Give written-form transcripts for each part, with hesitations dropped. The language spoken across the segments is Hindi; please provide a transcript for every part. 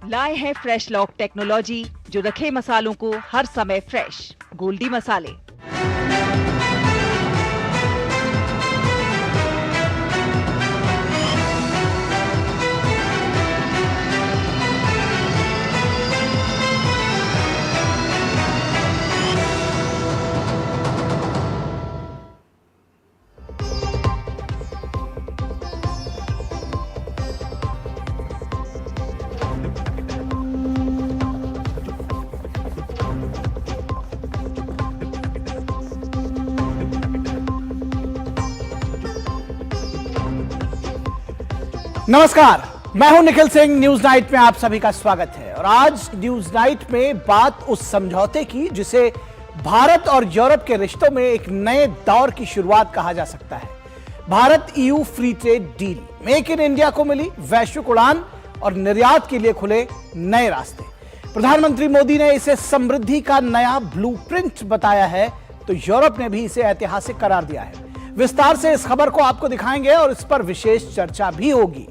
लाए हैं फ्रेश लॉक टेक्नोलॉजी जो रखे मसालों को हर समय फ्रेश। गोल्डी मसाले। नमस्कार, मैं हूं निखिल सिंह। न्यूज नाइट में आप सभी का स्वागत है। और आज न्यूज नाइट में बात उस समझौते की जिसे भारत और यूरोप के रिश्तों में एक नए दौर की शुरुआत कहा जा सकता है। Bharat EU free trade deal. Make in India को मिली वैश्विक उड़ान और निर्यात के लिए खुले नए रास्ते। प्रधानमंत्री मोदी ने इसे समृद्धि का नया ब्लूप्रिंट बताया है, तो यूरोप ने भी इसे ऐतिहासिक करार दिया है। विस्तार से इस खबर को आपको दिखाएंगे और इस पर विशेष चर्चा भी होगी।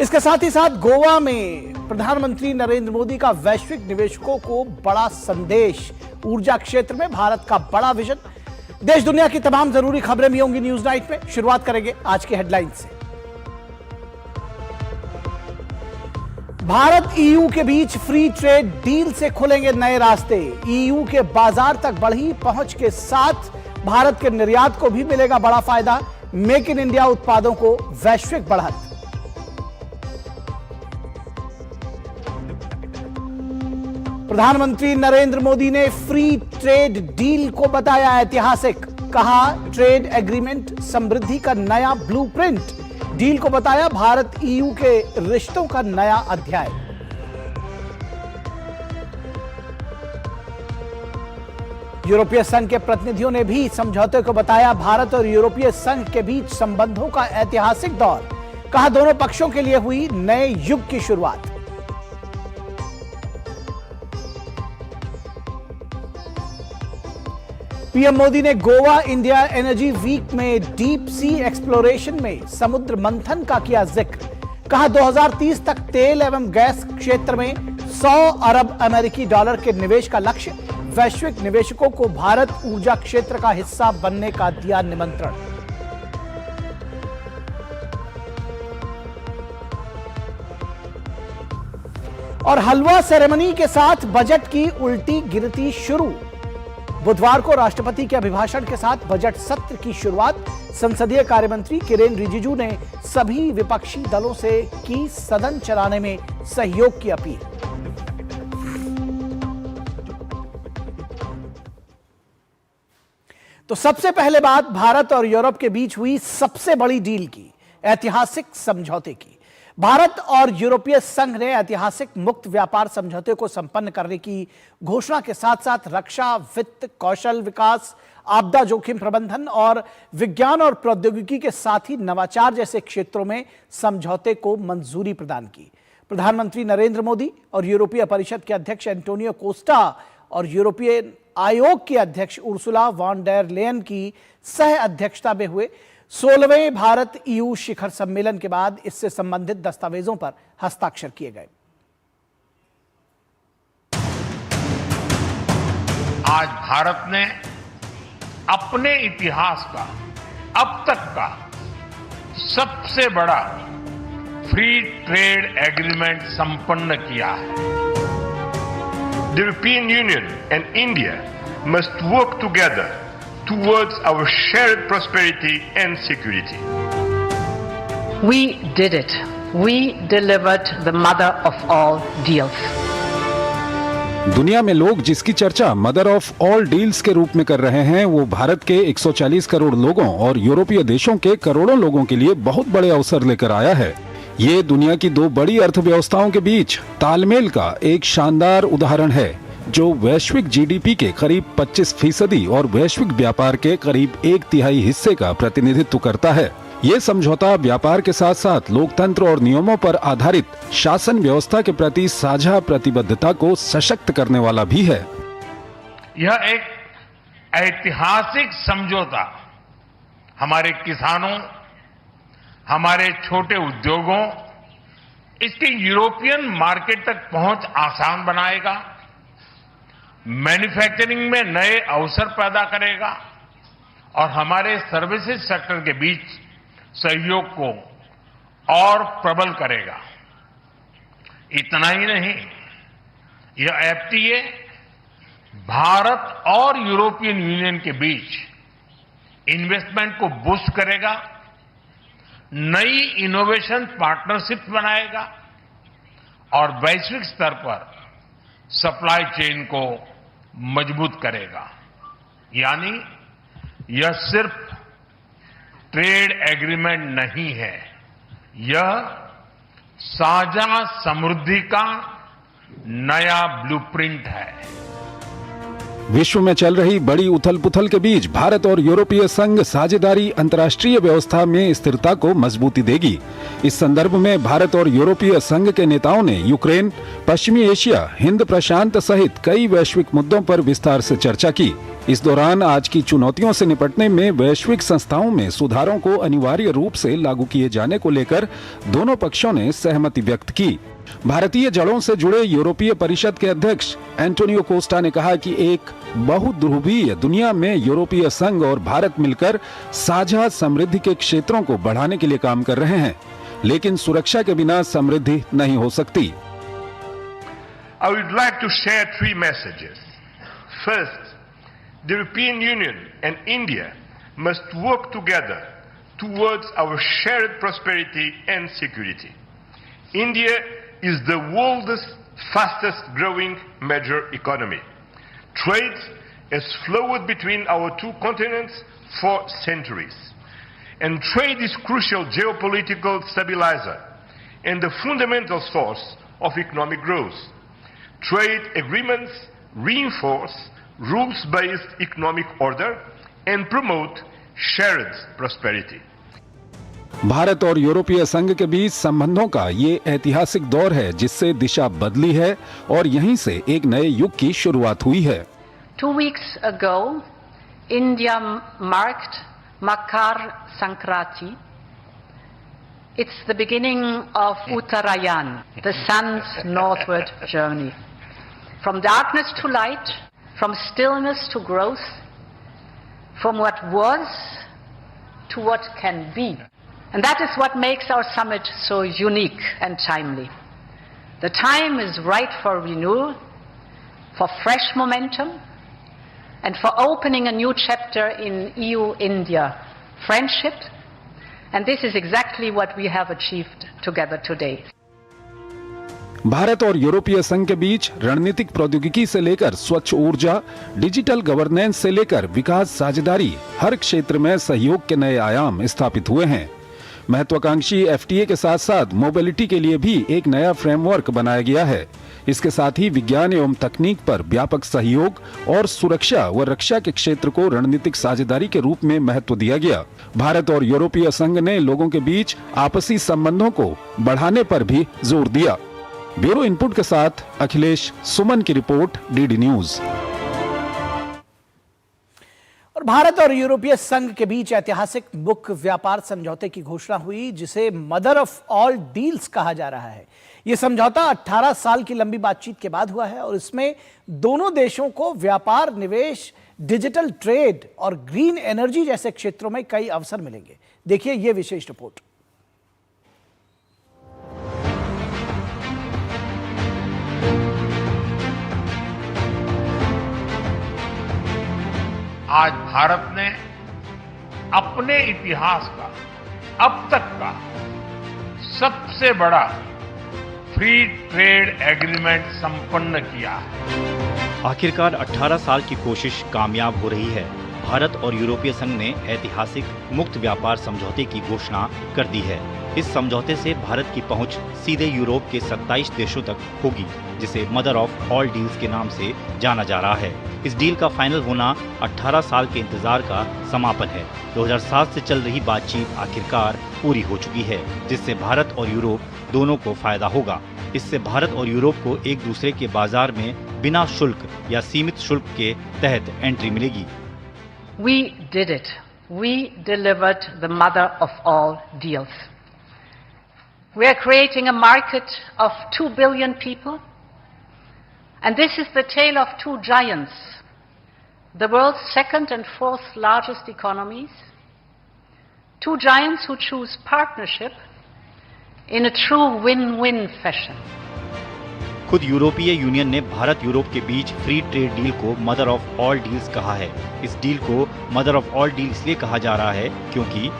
इसके साथ ही साथ गोवा में प्रधानमंत्री नरेंद्र मोदी का वैश्विक निवेशकों को बड़ा संदेश। ऊर्जा क्षेत्र में भारत का बड़ा विजन। देश दुनिया की तमाम जरूरी खबरें भी होंगी न्यूज नाइट में। शुरुआत करेंगे आज की हेडलाइन से। भारत ईयू के बीच फ्री ट्रेड डील से खुलेंगे नए रास्ते। ईयू के बाजार तक बढ़ी पहुंच के साथ भारत के निर्यात को भी मिलेगा बड़ा फायदा। मेक इन इंडिया उत्पादों को वैश्विक बढ़त। प्रधानमंत्री नरेंद्र मोदी ने फ्री ट्रेड डील को बताया ऐतिहासिक। कहा ट्रेड एग्रीमेंट समृद्धि का नया ब्लूप्रिंट। डील को बताया भारत ईयू के रिश्तों का नया अध्याय। यूरोपीय संघ के प्रतिनिधियों ने भी समझौते को बताया भारत और यूरोपीय संघ के बीच संबंधों का ऐतिहासिक दौर। कहा दोनों पक्षों के लिए हुई नए युग की शुरुआत। पीएम मोदी ने गोवा इंडिया एनर्जी वीक में डीप सी एक्सप्लोरेशन में समुद्र मंथन का किया जिक्र। कहा 2030 तक तेल एवं गैस क्षेत्र में 100 अरब अमेरिकी डॉलर के निवेश का लक्ष्य। वैश्विक निवेशकों को भारत ऊर्जा क्षेत्र का हिस्सा बनने का दिया निमंत्रण। और हलवा सेरेमनी के साथ बजट की उल्टी गिनती शुरू। बुधवार को राष्ट्रपति के अभिभाषण के साथ बजट सत्र की शुरुआत। संसदीय कार्यमंत्री किरेन रिजिजू ने सभी विपक्षी दलों से की सदन चलाने में सहयोग की अपील। तो सबसे पहले बात भारत और यूरोप के बीच हुई सबसे बड़ी डील की, ऐतिहासिक समझौते की। भारत और यूरोपीय संघ ने ऐतिहासिक मुक्त व्यापार समझौते को संपन्न करने की घोषणा के साथ साथ रक्षा, वित्त, कौशल विकास, आपदा जोखिम प्रबंधन और विज्ञान और प्रौद्योगिकी के साथ ही नवाचार जैसे क्षेत्रों में समझौते को मंजूरी प्रदान की। प्रधानमंत्री नरेंद्र मोदी और यूरोपीय परिषद के अध्यक्ष एंटोनियो कोस्टा और यूरोपीय आयोग की अध्यक्ष उर्सुला वॉन डेर लेयन की सह अध्यक्षता में हुए 16वें भारत ईयू शिखर सम्मेलन के बाद इससे संबंधित दस्तावेजों पर हस्ताक्षर किए गए। आज भारत ने अपने इतिहास का अब तक का सबसे बड़ा फ्री ट्रेड एग्रीमेंट संपन्न किया है। The European Union and India must work together towards our shared prosperity and security. We did it. We delivered the mother of all deals. दुनिया में लोग जिसकी चर्चा मदर ऑफ ऑल डील्स के रूप में कर रहे हैं, वो भारत के 140 करोड़ लोगों और यूरोपीय देशों के करोड़ों लोगों के लिए बहुत बड़े अवसर लेकर आया है। ये दुनिया की दो बड़ी अर्थव्यवस्थाओं के बीच तालमेल का एक शानदार उदाहरण है, जो वैश्विक जीडीपी के करीब 25% और वैश्विक व्यापार के करीब 1/3 हिस्से का प्रतिनिधित्व करता है। ये समझौता व्यापार के साथ साथ लोकतंत्र और नियमों पर आधारित शासन व्यवस्था के प्रति साझा प्रतिबद्धता को सशक्त करने वाला भी है। यह एक ऐतिहासिक समझौता हमारे किसानों, हमारे छोटे उद्योगों इसकी यूरोपियन मार्केट तक पहुंच आसान बनाएगा, मैन्युफैक्चरिंग में नए अवसर पैदा करेगा और हमारे सर्विसेज सेक्टर के बीच सहयोग को और प्रबल करेगा। इतना ही नहीं, यह एफटीए भारत और यूरोपियन यूनियन के बीच इन्वेस्टमेंट को बूस्ट करेगा, नई इनोवेशन पार्टनरशिप बनाएगा और वैश्विक स्तर पर सप्लाई चेन को मजबूत करेगा। यानी यह सिर्फ ट्रेड एग्रीमेंट नहीं है, यह साझा समृद्धि का नया ब्लूप्रिंट है। विश्व में चल रही बड़ी उथल-पुथल के बीच भारत और यूरोपीय संघ साझेदारी अंतर्राष्ट्रीय व्यवस्था में स्थिरता को मजबूती देगी। इस संदर्भ में भारत और यूरोपीय संघ के नेताओं ने यूक्रेन, पश्चिमी एशिया, हिंद प्रशांत सहित कई वैश्विक मुद्दों पर विस्तार से चर्चा की। इस दौरान आज की चुनौतियों से निपटने में वैश्विक संस्थाओं में सुधारों को अनिवार्य रूप से लागू किए जाने को लेकर दोनों पक्षों ने सहमति व्यक्त की। भारतीय जड़ों से जुड़े यूरोपीय परिषद के अध्यक्ष एंटोनियो कोस्टा ने कहा कि एक बहुध्रुवीय दुनिया में यूरोपीय संघ और भारत मिलकर साझा समृद्धि के क्षेत्रों को बढ़ाने के लिए काम कर रहे हैं, लेकिन सुरक्षा के बिना समृद्धि नहीं हो सकती। I would like to share 3 messages. First, the European Union and India must work together towards our shared prosperity and security. India is the world's fastest growing major economy. Trade has flowed between our two continents for centuries. And trade is crucial geopolitical stabilizer and the fundamental source of economic growth. Trade agreements reinforce rules-based economic order and promote shared prosperity. Bharat और यूरोपीय संघ के बीच संबंधों का ये ऐतिहासिक दौर है जिससे दिशा बदली है और यहीं से एक नए युग की शुरुआत हुई है। 2 weeks ago, India marked Makar Sankranti. It's the beginning of Uttarayan, the sun's northward journey. From darkness to light, from stillness to growth, from what was to what can be. And that is what makes our summit so unique and timely. The time is right for renewal, for fresh momentum, and for opening a new chapter in EU-India friendship. And this is exactly what we have achieved together today. Bharat और यूरोपीय संघ के बीच रणनीतिक प्रौद्योगिकी से लेकर स्वच्छ ऊर्जा, डिजिटल गवर्नेंस से लेकर विकास साझेदारी, हर क्षेत्र में सहयोग के नए आयाम स्थापित हुए हैं। महत्वाकांक्षी एफटीए के साथ साथ मोबिलिटी के लिए भी एक नया फ्रेमवर्क बनाया गया है। इसके साथ ही विज्ञान एवं तकनीक पर व्यापक सहयोग और सुरक्षा व रक्षा के क्षेत्र को रणनीतिक साझेदारी के रूप में महत्व दिया गया। भारत और यूरोपीय संघ ने लोगों के बीच आपसी संबंधों को बढ़ाने पर भी जोर दिया। ब्यूरो इनपुट के साथ अखिलेश सुमन की रिपोर्ट, डीडी न्यूज। और भारत और यूरोपीय संघ के बीच ऐतिहासिक मुक्त व्यापार समझौते की घोषणा हुई, जिसे मदर ऑफ ऑल डील्स कहा जा रहा है। यह समझौता 18 साल की लंबी बातचीत के बाद हुआ है और इसमें दोनों देशों को व्यापार, निवेश, डिजिटल ट्रेड और ग्रीन एनर्जी जैसे क्षेत्रों में कई अवसर मिलेंगे। देखिए यह विशेष रिपोर्ट। आज भारत ने अपने इतिहास का अब तक का सबसे बड़ा फ्री ट्रेड एग्रीमेंट संपन्न किया है। आखिरकार 18 साल की कोशिश कामयाब हो रही है। भारत और यूरोपीय संघ ने ऐतिहासिक मुक्त व्यापार समझौते की घोषणा कर दी है। इस समझौते से भारत की पहुंच सीधे यूरोप के 27 देशों तक होगी, जिसे मदर ऑफ ऑल डील्स के नाम से जाना जा रहा है। इस डील का फाइनल होना 18 साल के इंतजार का समापन है। 2007 से चल रही बातचीत आखिरकार पूरी हो चुकी है, जिससे भारत और यूरोप दोनों को फायदा होगा। इससे भारत और यूरोप को एक दूसरे के बाजार में बिना शुल्क या सीमित शुल्क के तहत एंट्री मिलेगी। We did it. We delivered the mother of all deals. We are creating a market of 2 billion people, and this is the tale of two giants, the world's second and fourth largest economies, two giants who choose partnership in a true win-win fashion. खुद यूरोपीय यूनियन ने भारत यूरोप के बीच फ्री ट्रेड डील को मदर ऑफ ऑल डील्स कहा है। इस डील को मदर ऑफ ऑल डील इसलिए कहा जा रहा है क्योंकि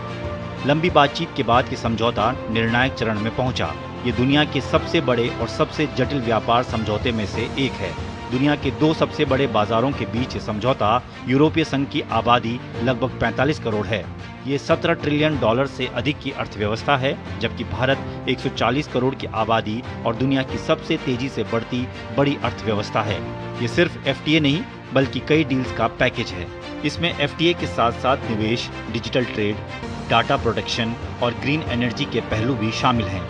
लंबी बातचीत के बाद ये समझौता निर्णायक चरण में पहुंचा। ये दुनिया के सबसे बड़े और सबसे जटिल व्यापार समझौते में से एक है। दुनिया के दो सबसे बड़े बाजारों के बीच ये समझौता यूरोपीय संघ की आबादी लगभग 45 करोड़ है। ये 17 ट्रिलियन डॉलर से अधिक की अर्थव्यवस्था है, जबकि भारत 140 करोड़ की आबादी और दुनिया की सबसे तेजी से बढ़ती बड़ी अर्थव्यवस्था है। ये सिर्फ एफटीए नहीं बल्कि कई डील्स का पैकेज है। इसमें एफटीए के साथ साथ निवेश, डिजिटल ट्रेड, डाटा प्रोटेक्शन और ग्रीन एनर्जी के पहलू भी शामिल हैं।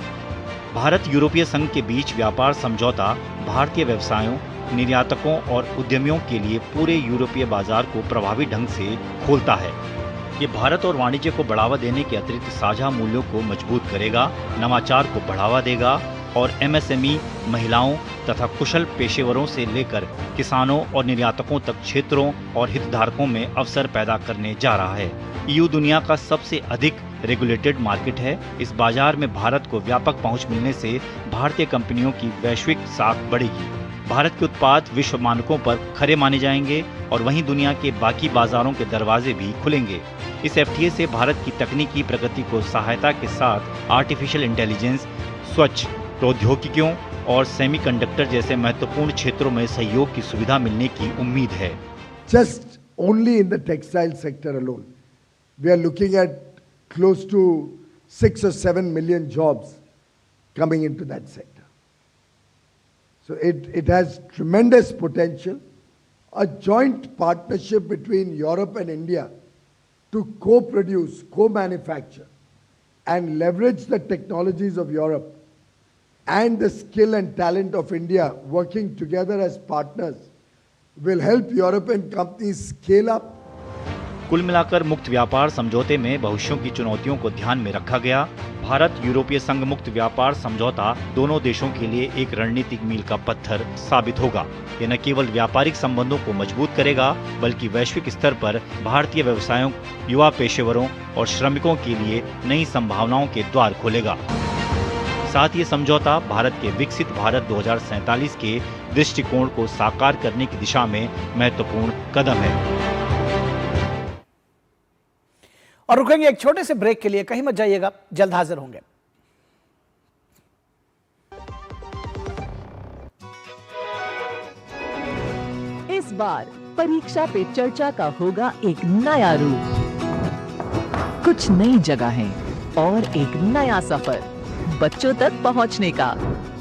भारत यूरोपीय संघ के बीच व्यापार समझौता भारतीय व्यवसायों, निर्यातकों और उद्यमियों के लिए पूरे यूरोपीय बाजार को प्रभावी ढंग से खोलता है। ये भारत और वाणिज्य को बढ़ावा देने के अतिरिक्त साझा मूल्यों को मजबूत करेगा, नवाचार को बढ़ावा देगा और एमएसएमई, महिलाओं तथा कुशल पेशेवरों से लेकर किसानों और निर्यातकों तक क्षेत्रों और हितधारकों में अवसर पैदा करने जा रहा है। ईयू दुनिया का सबसे अधिक रेगुलेटेड मार्केट है। इस बाजार में भारत को व्यापक पहुंच मिलने से भारतीय कंपनियों की वैश्विक साख बढ़ेगी। भारत के उत्पाद विश्व मानकों पर खरे माने जाएंगे और वहीं दुनिया के बाकी बाजारों के दरवाजे भी खुलेंगे। इस एफटीए से भारत की तकनीकी प्रगति को सहायता के साथ आर्टिफिशियल इंटेलिजेंस, स्वच्छ प्रौद्योगिकियों और सेमीकंडक्टर जैसे महत्वपूर्ण क्षेत्रों में सहयोग की सुविधा मिलने की उम्मीद है। Just only in the textile sector alone, we are looking at close to 6 or 7 million jobs coming into that sector. So it has tremendous potential. A joint partnership between Europe and India to co-produce, co-manufacture and leverage the technologies of Europe and the skill and talent of India working together as partners will help European companies scale up. कुल मिलाकर मुक्त व्यापार समझौते में भविष्यों की चुनौतियों को ध्यान में रखा गया। भारत यूरोपीय संघ मुक्त व्यापार समझौता दोनों देशों के लिए एक रणनीतिक मील का पत्थर साबित होगा। ये न केवल व्यापारिक संबंधों को मजबूत करेगा बल्कि वैश्विक स्तर पर भारतीय व्यवसायों, युवा पेशेवरों और श्रमिकों के लिए नई संभावनाओं के द्वार खोलेगा। साथ ही समझौता भारत के विकसित भारत 2047 के दृष्टिकोण को साकार करने की दिशा में महत्वपूर्ण कदम है। और रुकेंगे एक छोटे से ब्रेक के लिए, कहीं मत जाइएगा, जल्द हाजिर होंगे। इस बार परीक्षा पे चर्चा का होगा एक नया रूप, कुछ नई जगहें और एक नया सफर, बच्चों तक पहुंचने का,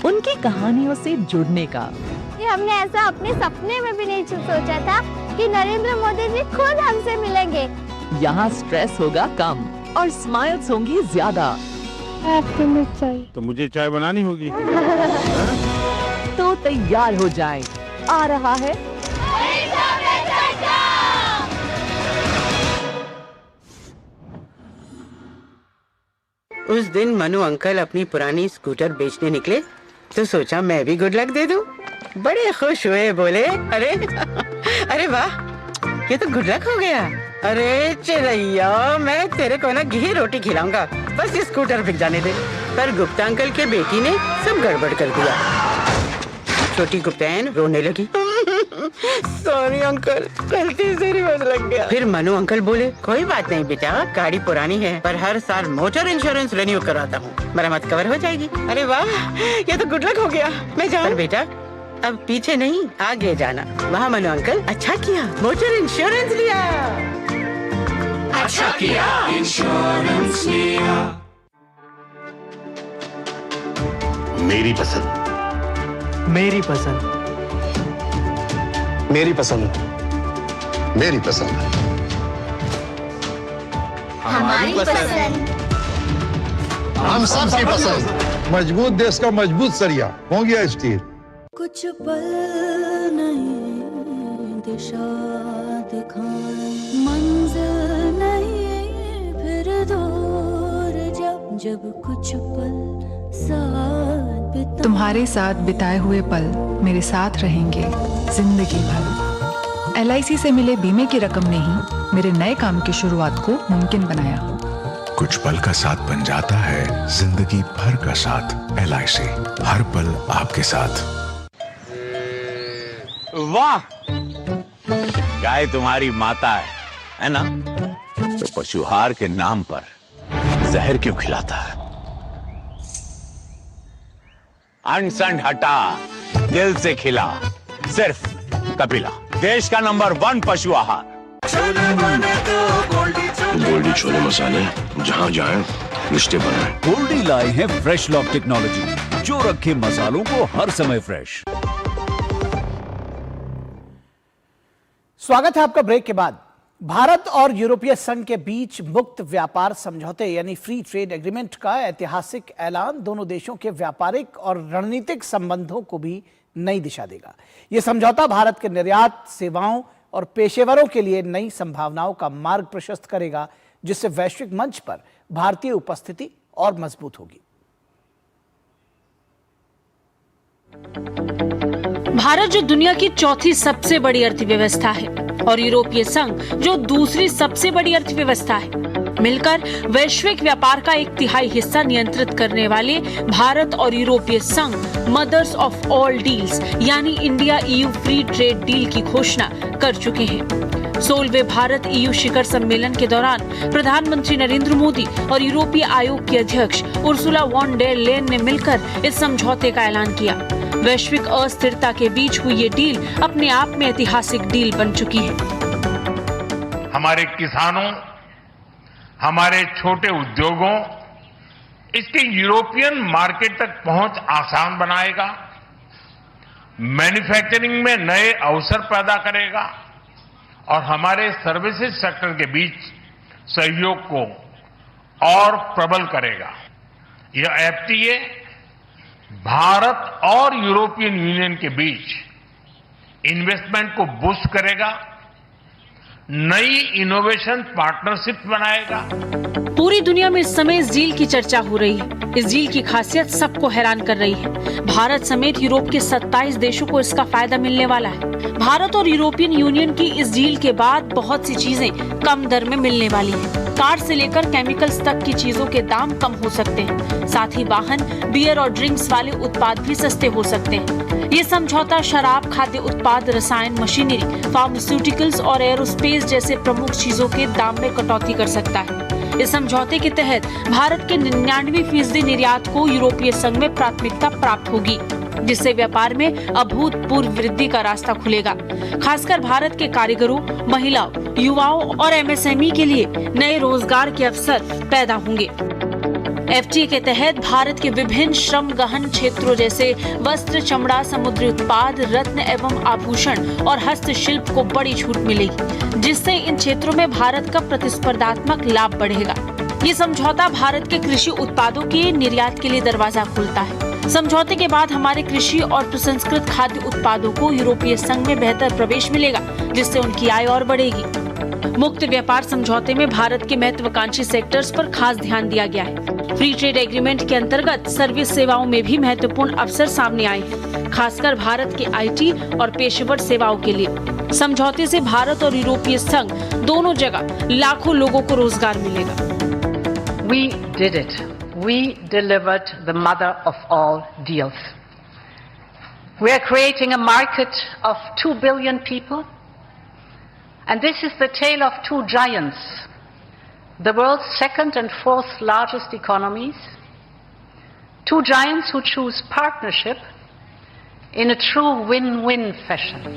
उनकी कहानियों से जुड़ने का। ये हमने ऐसा अपने सपने में भी नहीं सोचा था कि नरेंद्र मोदी जी खुद हमसे मिलेंगे। यहाँ स्ट्रेस होगा कम और स्माइल्स होंगी ज्यादा। आपको चाय तो मुझे चाय बनानी होगी। तो तैयार हो जाएं, आ रहा है उस दिन मनु अंकल अपनी पुरानी स्कूटर बेचने निकले तो सोचा मैं भी गुड लक दे दूं। बड़े खुश हुए, बोले अरे अरे वाह, ये तो गुड लक हो गया। अरे चिरैया, मैं तेरे को ना घी रोटी खिलाऊंगा, बस ये स्कूटर बिक जाने दे। पर गुप्ता अंकल के बेटी ने सब गड़बड़ कर दिया। छोटी गुप्तैन रोने लगी। सॉरी अंकल, गलती से रिवर्स लग गया। फिर मनु अंकल बोले कोई बात नहीं बेटा, गाड़ी पुरानी है पर हर साल मोटर इंश्योरेंस रिन्यू कराता हूँ, मरम्मत कवर हो जाएगी। अरे वाह, ये तो गुड लक हो गया। मैं जाऊँ? बेटा अब पीछे नहीं आगे जाना। वहाँ मनु अंकल अच्छा किया, मोटर इंश्योरेंस लिया। अच्छा किया, इंश्योरेंस लिया। मेरी पसंद, मेरी पसंद, मेरी पसंद, मेरी पसंद, हमारी पसंद, हम सबकी पसंद। मजबूत देश का मजबूत सरिया हो गया स्टील। कुछ पल नहीं दिशा दिखाए, मंजिल नहीं फिर दूर, जब जब कुछ पल साथ बिता तुम्हारे साथ बिताए हुए पल मेरे साथ रहेंगे जिंदगी भर। LIC से मिले बीमे की रकम ने ही मेरे नए काम की शुरुआत को मुमकिन बनाया। कुछ पल का साथ बन जाता है जिंदगी भर का साथ। LIC हर पल आपके साथ। वाह, गाय तुम्हारी माता है ना? तो पशुहार के नाम पर जहर क्यों खिलाता है? अनसंड हटा, दिल से खिला, सिर्फ कपिला, देश का नंबर 1 पशु आहार। गोल्डी छोले मसाले, जहाँ जाए रिश्ते बनाए। गोल्डी लाए हैं फ्रेश लॉक टेक्नोलॉजी, जो रखे मसालों को हर समय फ्रेश। स्वागत है आपका ब्रेक के बाद। भारत और यूरोपीय संघ के बीच मुक्त व्यापार समझौते यानी फ्री ट्रेड एग्रीमेंट का ऐतिहासिक ऐलान दोनों देशों के व्यापारिक और रणनीतिक संबंधों को भी नई दिशा देगा। यह समझौता भारत के निर्यात, सेवाओं और पेशेवरों के लिए नई संभावनाओं का मार्ग प्रशस्त करेगा, जिससे वैश्विक मंच पर भारतीय उपस्थिति और मजबूत होगी। भारत जो दुनिया की चौथी सबसे बड़ी अर्थव्यवस्था है और यूरोपीय संघ जो दूसरी सबसे बड़ी अर्थव्यवस्था है, मिलकर वैश्विक व्यापार का 1/3 हिस्सा नियंत्रित करने वाले भारत और यूरोपीय संघ मदर्स ऑफ ऑल डील्स यानी India EU free trade deal की घोषणा कर चुके हैं। 16वें भारत EU शिखर सम्मेलन के दौरान प्रधानमंत्री नरेंद्र मोदी और यूरोपीय आयोग की अध्यक्ष उर्सुला वॉन डेर लेन ने मिलकर इस समझौते का ऐलान किया। वैश्विक अस्थिरता के बीच हुई ये डील अपने आप में ऐतिहासिक डील बन चुकी है। हमारे किसानों, हमारे छोटे उद्योगों, इसके यूरोपियन मार्केट तक पहुंच आसान बनाएगा, मैन्युफैक्चरिंग में नए अवसर पैदा करेगा और हमारे सर्विसेज सेक्टर के बीच सहयोग को और प्रबल करेगा। यह FTA भारत और यूरोपियन यूनियन के बीच इन्वेस्टमेंट को बूस्ट करेगा, नई इनोवेशन पार्टनरशिप बनाएगा। पूरी दुनिया में इस समय इस डील की चर्चा हो रही है। इस डील की खासियत सबको हैरान कर रही है। भारत समेत यूरोप के 27 देशों को इसका फायदा मिलने वाला है। भारत और यूरोपियन यूनियन की इस डील के बाद बहुत सी चीजें कम दर में मिलने वाली हैं। कार से लेकर केमिकल्स तक की चीजों के दाम कम हो सकते हैं। साथ ही वाहन, बियर और ड्रिंक्स वाले उत्पाद भी सस्ते हो सकते हैं। ये समझौता शराब, खाद्य उत्पाद, रसायन, मशीनरी, फार्मास्यूटिकल्स और एरोस्पेस जैसे प्रमुख चीजों के दाम में कटौती कर सकता है। इस समझौते के तहत भारत के 99% निर्यात को यूरोपीय संघ में प्राथमिकता प्राप्त होगी, जिससे व्यापार में अभूतपूर्व वृद्धि का रास्ता खुलेगा। खासकर भारत के कारीगरों, महिलाओं, युवाओं और MSME के लिए नए रोजगार के अवसर पैदा होंगे। FTA के तहत भारत के विभिन्न श्रम गहन क्षेत्रों जैसे वस्त्र, चमड़ा, समुद्री उत्पाद, रत्न एवं आभूषण और हस्तशिल्प को बड़ी छूट मिलेगी, जिससे इन क्षेत्रों में भारत का प्रतिस्पर्धात्मक लाभ बढ़ेगा। ये समझौता भारत के कृषि उत्पादों के निर्यात के लिए दरवाजा खोलता है। समझौते के बाद हमारे कृषि और प्रसंस्कृत खाद्य उत्पादों को यूरोपीय संघ में बेहतर प्रवेश मिलेगा, जिससे उनकी आय और बढ़ेगी। मुक्त व्यापार समझौते में भारत के महत्वाकांक्षी सेक्टर्स पर खास ध्यान दिया गया है। फ्री ट्रेड एग्रीमेंट के अंतर्गत सर्विस सेवाओं में भी महत्वपूर्ण अवसर सामने आए हैं, खासकर भारत के IT और पेशेवर सेवाओं के लिए। समझौते से भारत और यूरोपीय संघ दोनों जगह लाखों लोगों को रोजगार मिलेगा। We did it. We delivered the mother of all deals. We are creating a market of 2 billion people. And this is the tale of two giants, the world's second and fourth largest economies. Two giants who choose partnership in a true win-win fashion.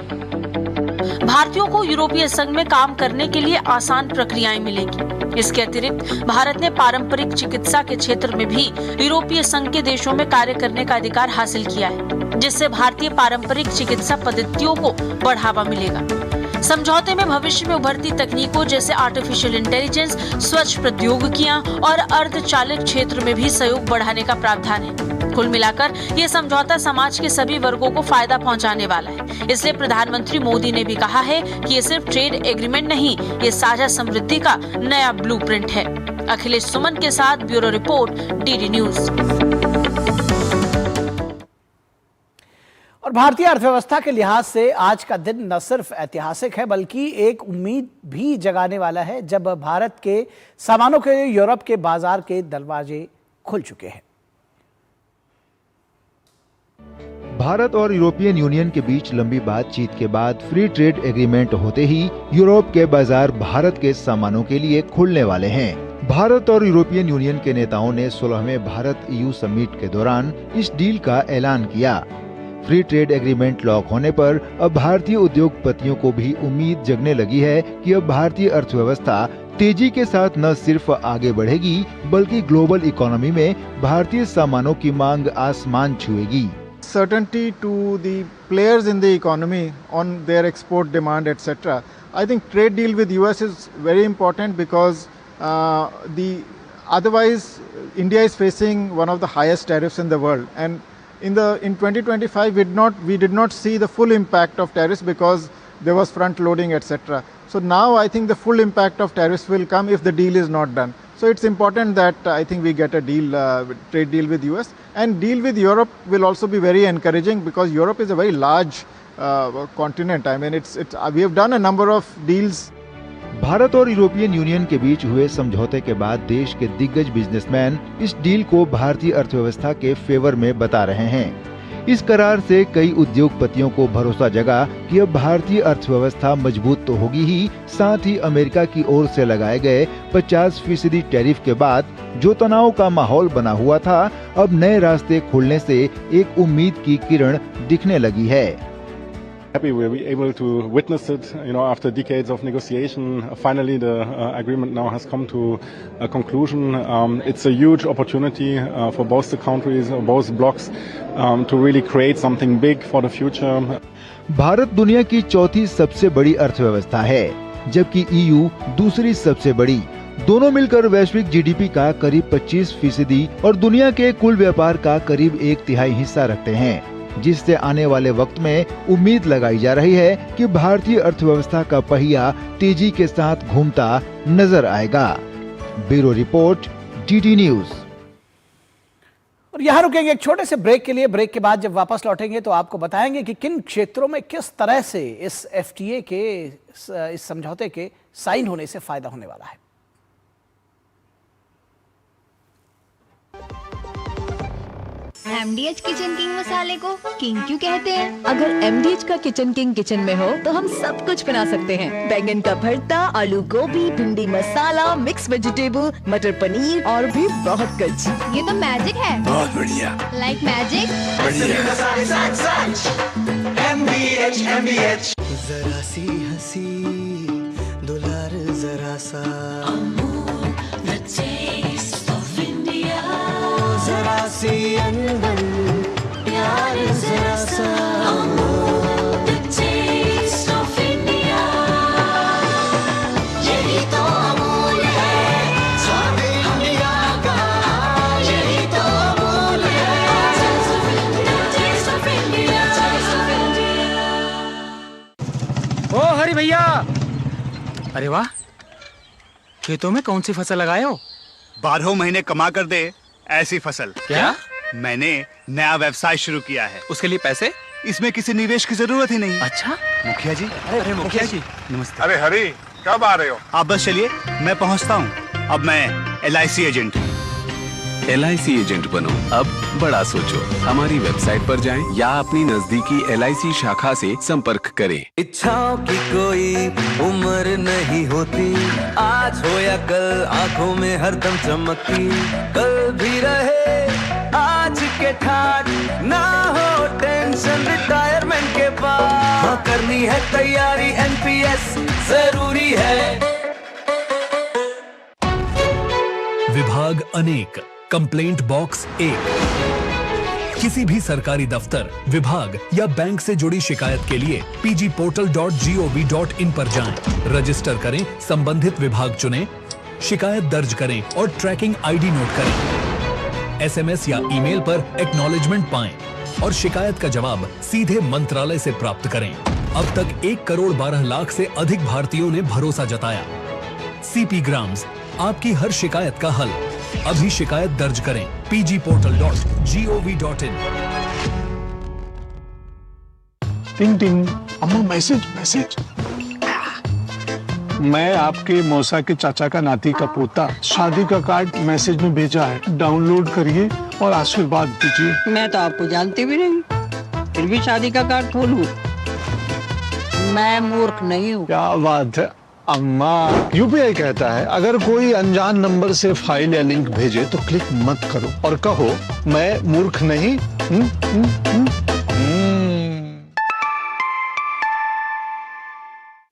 भारतीयों को यूरोपीय संघ में काम करने के लिए आसान प्रक्रियाएं मिलेंगी। इसके अतिरिक्त भारत ने पारंपरिक चिकित्सा के क्षेत्र में भी यूरोपीय संघ के देशों में कार्य करने का अधिकार हासिल किया है, जिससे भारतीय पारंपरिक चिकित्सा पद्धतियों को बढ़ावा मिलेगा। समझौते में भविष्य में उभरती तकनीकों जैसे आर्टिफिशियल इंटेलिजेंस, स्वच्छ प्रौद्योगिकियां और अर्धचालित क्षेत्र में भी सहयोग बढ़ाने का प्रावधान है। कुल मिलाकर ये समझौता समाज के सभी वर्गों को फायदा पहुंचाने वाला है। इसलिए प्रधानमंत्री मोदी ने भी कहा है कि ये सिर्फ ट्रेड एग्रीमेंट नहीं, ये साझा समृद्धि का नया ब्लूप्रिंट है। अखिलेश सुमन के साथ ब्यूरो रिपोर्ट, DD न्यूज। और भारतीय अर्थव्यवस्था के लिहाज से आज का दिन न सिर्फ ऐतिहासिक है बल्कि एक उम्मीद भी जगाने वाला है, जब भारत के सामानों के यूरोप के बाजार के दरवाजे खुल चुके हैं। भारत और यूरोपियन यूनियन के बीच लंबी बातचीत के बाद फ्री ट्रेड एग्रीमेंट होते ही यूरोप के बाजार भारत के सामानों के लिए खुलने वाले हैं। भारत और यूरोपियन यूनियन के नेताओं ने 16वें भारत EU समिट के दौरान इस डील का ऐलान किया। फ्री ट्रेड एग्रीमेंट लॉक होने पर अब भारतीय उद्योगपतियों को भी उम्मीद जगने लगी है कि अब भारतीय अर्थव्यवस्था तेजी के साथ न सिर्फ आगे बढ़ेगी बल्कि ग्लोबल इकोनॉमी में भारतीय सामानों की मांग आसमान छुएगी। Certainty to the players in the economy on their export demand, etc. I think trade deal with US is very important because otherwise India is facing one of the highest tariffs in the world, and in 2025 we did not see the full impact of tariffs because there was front loading, etc. So now I think the full impact of tariffs will come if the deal is not done. So it's important that I think we get a deal, trade deal with US, and deal with Europe will also be very encouraging because Europe is a very large continent. I mean, we have done a number of deals. Bharat और यूरोपियन यूनियन के बीच हुए समझौते के बाद देश के दिग्गज बिजनेसमैन इस डील को भारतीय अर्थव्यवस्था के फेवर में बता रहे हैं। इस करार से कई उद्योगपतियों को भरोसा जगा कि अब भारतीय अर्थव्यवस्था मजबूत तो होगी ही, साथ ही अमेरिका की ओर से लगाए गए 50% टैरिफ के बाद जो तनाव का माहौल बना हुआ था, अब नए रास्ते खुलने से एक उम्मीद की किरण दिखने लगी है। Happy we were able to witness it, after decades of negotiation. Finally, the agreement now has come to a conclusion. It's a huge opportunity for both the countries, both blocs, to really create something big for the future. Bharat दुनिया की चौथी सबसे बड़ी अर्थव्यवस्था है, जबकि EU दूसरी सबसे बड़ी। दोनों मिलकर वैश्विक GDP का करीब 25% और दुनिया के कुल व्यापार का करीब 1/3 हिस्सा रखते हैं, जिससे आने वाले वक्त में उम्मीद लगाई जा रही है कि भारतीय अर्थव्यवस्था का पहिया तेजी के साथ घूमता नजर आएगा। Bureau report, DD news. और यहाँ रुकेंगे एक छोटे से ब्रेक के लिए। ब्रेक के बाद जब वापस लौटेंगे तो आपको बताएंगे कि किन क्षेत्रों में किस तरह से इस FTA के इस समझौते के साइन होने से फायदा होने वाला है। MDH किचन किंग मसाले को किंग क्यों कहते हैं? अगर MDH का किचन किंग किचन में हो तो हम सब कुछ बना सकते हैं। बैंगन का भरता, आलू गोभी, भिंडी मसाला, मिक्स वेजिटेबल, मटर पनीर और भी बहुत कुछ। ये तो मैजिक है। बहुत बढ़िया। Like magic. MDH। जरा सी हंसी, दुलार जरा सा, जरा सी अनबन, प्यार जरा सा, the taste of India, यही तो अमूल है, स्वाद इंडिया का, यही तो अमूल है, taste of India, taste of India। ओ हरि भैया, अरे वाह, खेतों में कौन सी फसल लगाए हो? 12 महीने कमा कर दे ऐसी फसल। क्या? मैंने नया व्यवसाय शुरू किया है। उसके लिए पैसे? इसमें किसी निवेश की जरूरत ही नहीं। अच्छा? मुखिया जी। अरे मुखिया जी, नमस्ते। अरे हरी, कब आ रहे हो? आप बस चलिए, मैं पहुंचता हूं। अब मैं LIC एजेंट हूं। LIC एजेंट बनो, अब बड़ा सोचो। हमारी वेबसाइट पर जाएं या अपनी नजदीकी LIC शाखा से संपर्क करें। इच्छाओं की कोई उम्र नहीं होती, आज हो या कल आंखों में हरदम चमकती, कल भी रहे आज के ठाट, ना हो टेंशन रिटायरमेंट के बाद, हाँ करनी है तैयारी NPS जरूरी है। विभाग अनेक, कंप्लेंट बॉक्स 1। किसी भी सरकारी दफ्तर, विभाग या बैंक से जुड़ी शिकायत के लिए pgportal.gov.in पर जाएं, रजिस्टर करें, संबंधित विभाग चुनें, शिकायत दर्ज करें और ट्रैकिंग ID नोट करें। SMS या ईमेल पर एक्नॉलेजमेंट पाएं और शिकायत का जवाब सीधे मंत्रालय से प्राप्त करें। अब तक 1 करोड़ 12 लाख से अधिक भारतीयों ने भरोसा जताया। CP ग्राम्स, आपकी हर शिकायत का हल। अभी शिकायत दर्ज करें pgportal.gov.in। टिंग टिंग। अम्मा मैसेज मैसेज। मैं आपके मौसा के चाचा का नाती का पोता, शादी का कार्ड मैसेज में भेजा है, डाउनलोड करिए और आशीर्वाद दीजिए। मैं तो आपको जानती भी नहीं, फिर भी शादी का कार्ड खोलूं? मैं मूर्ख नहीं हूँ। क्या बात है अम्मा। यूपीआई कहता है अगर कोई अनजान नंबर से फाइल या लिंक भेजे तो क्लिक मत करो और कहो मैं मूर्ख नहीं।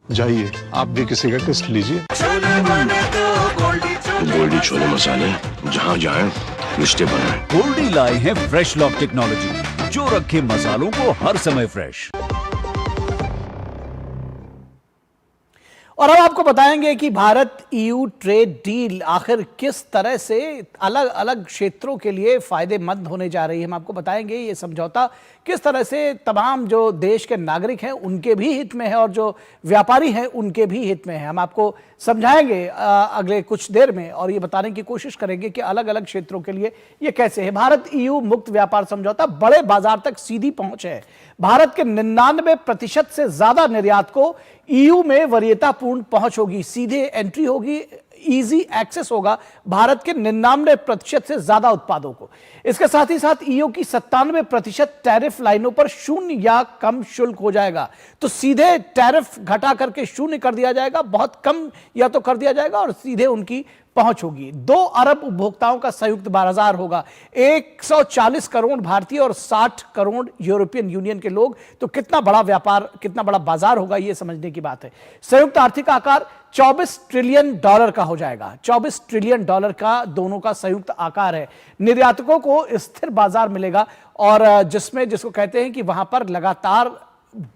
जाइए आप भी किसी का टेस्ट लीजिए। गोल्डी छोले मसाले, जहाँ जाए रिश्ते बनाए। गोल्डी लाए हैं फ्रेश लॉक टेक्नोलॉजी, जो रखे मसालों को हर समय फ्रेश। और अब आपको बताएंगे कि भारत ईयू ट्रेड डील आखिर किस तरह से अलग अलग क्षेत्रों के लिए फायदेमंद होने जा रही है। हम आपको बताएंगे ये समझौता किस तरह से तमाम जो देश के नागरिक हैं उनके भी हित में है और जो व्यापारी हैं उनके भी हित में है। हम आपको समझाएंगे अगले कुछ देर में और ये बताने की कोशिश करेंगे कि अलग अलग क्षेत्रों के लिए ये कैसे है। भारत ईयू मुक्त व्यापार समझौता बड़े बाजार तक सीधी पहुंच है। भारत के 99% से ज्यादा निर्यात को ईयू में वरीयतापूर्ण पहुंच होगी, सीधे एंट्री होगी, इजी एक्सेस होगा भारत के 99% से ज्यादा उत्पादों को। इसके साथ ही साथ ईयू की 97% टैरिफ लाइनों पर शून्य या कम शुल्क हो जाएगा। तो सीधे टैरिफ घटा करके शून्य कर दिया जाएगा, बहुत कम या तो कर दिया जाएगा और सीधे उनकी पहुंच होगी। 2 अरब उपभोक्ताओं का संयुक्त बाजार होगा, 140 करोड़ भारतीय और 60 करोड़ यूरोपियन यूनियन के लोग। तो कितना बड़ा व्यापार, कितना बड़ा बाजार होगा, यह समझने की बात है। संयुक्त आर्थिक आकार $24 ट्रिलियन का हो जाएगा। $24 ट्रिलियन का दोनों का संयुक्त आकार है। निर्यातकों को स्थिर बाजार मिलेगा और जिसको कहते हैं कि वहां पर लगातार